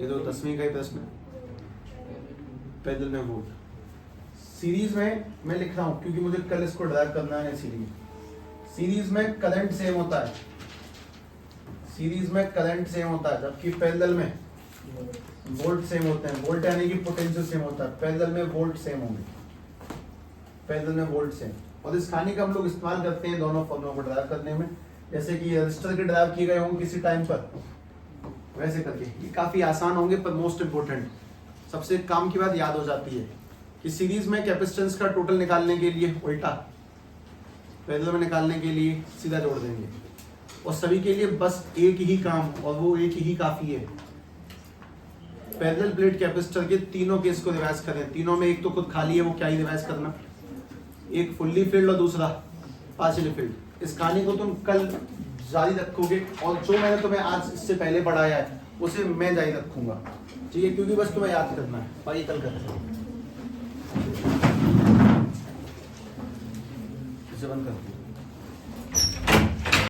ये तो 10वीं का ही प्रश्न है। पैरेलल में वोल्ट। सीरीज में मैं लिख रहा हूं क्योंकि मुझे कल इसको ड्राइव करना है सीरीज। सीरीज में करंट सेम होता है, सीरीज में करंट सेम होता है, जबकि पैरेलल में वोल्ट सेम होते हैं। वोल्ट यानी कि पोटेंशियल सेम होता है, पैरेलल में वोल्ट सेम होंगे, पैरेलल में वोल्ट सेम। और इस कहानी का हम लोग इस्तेमाल करते हैं दोनों फॉर्मूलों को ड्राइव करने में, जैसे कि रजिस्टर के ड्राइव किए गए होंगे किसी टाइम पर, वैसे करके। ये काफी आसान होंगे, पर मोस्ट इंपोर्टेंट सबसे काम की बात याद हो जाती है कि सीरीज में कैपेसिटेंस का टोटल निकालने के लिए उल्टा, पैरेलल में निकालने के लिए सीधा जोड़ देंगे। और सभी के लिए बस एक ही काम, और वो एक ही काफी है। पैरेलल प्लेट कैपेसिटर के तीनों केस को रिवाइज करें। तीनों में एक तो खुद खाली है, वो क्या ही रिवाइज करना, एक फुल्ली फिल्ड और दूसरा पार्शियली फिल्ड। इस कहानी को तुम कल जारी रखोगे, और जो मैंने तुम्हें आज इससे पहले पढ़ाया है उसे मैं जारी रखूंगा, ठीक है? क्योंकि बस तुम्हें याद करना है। भाई कल करते हैं, इसे बंद कर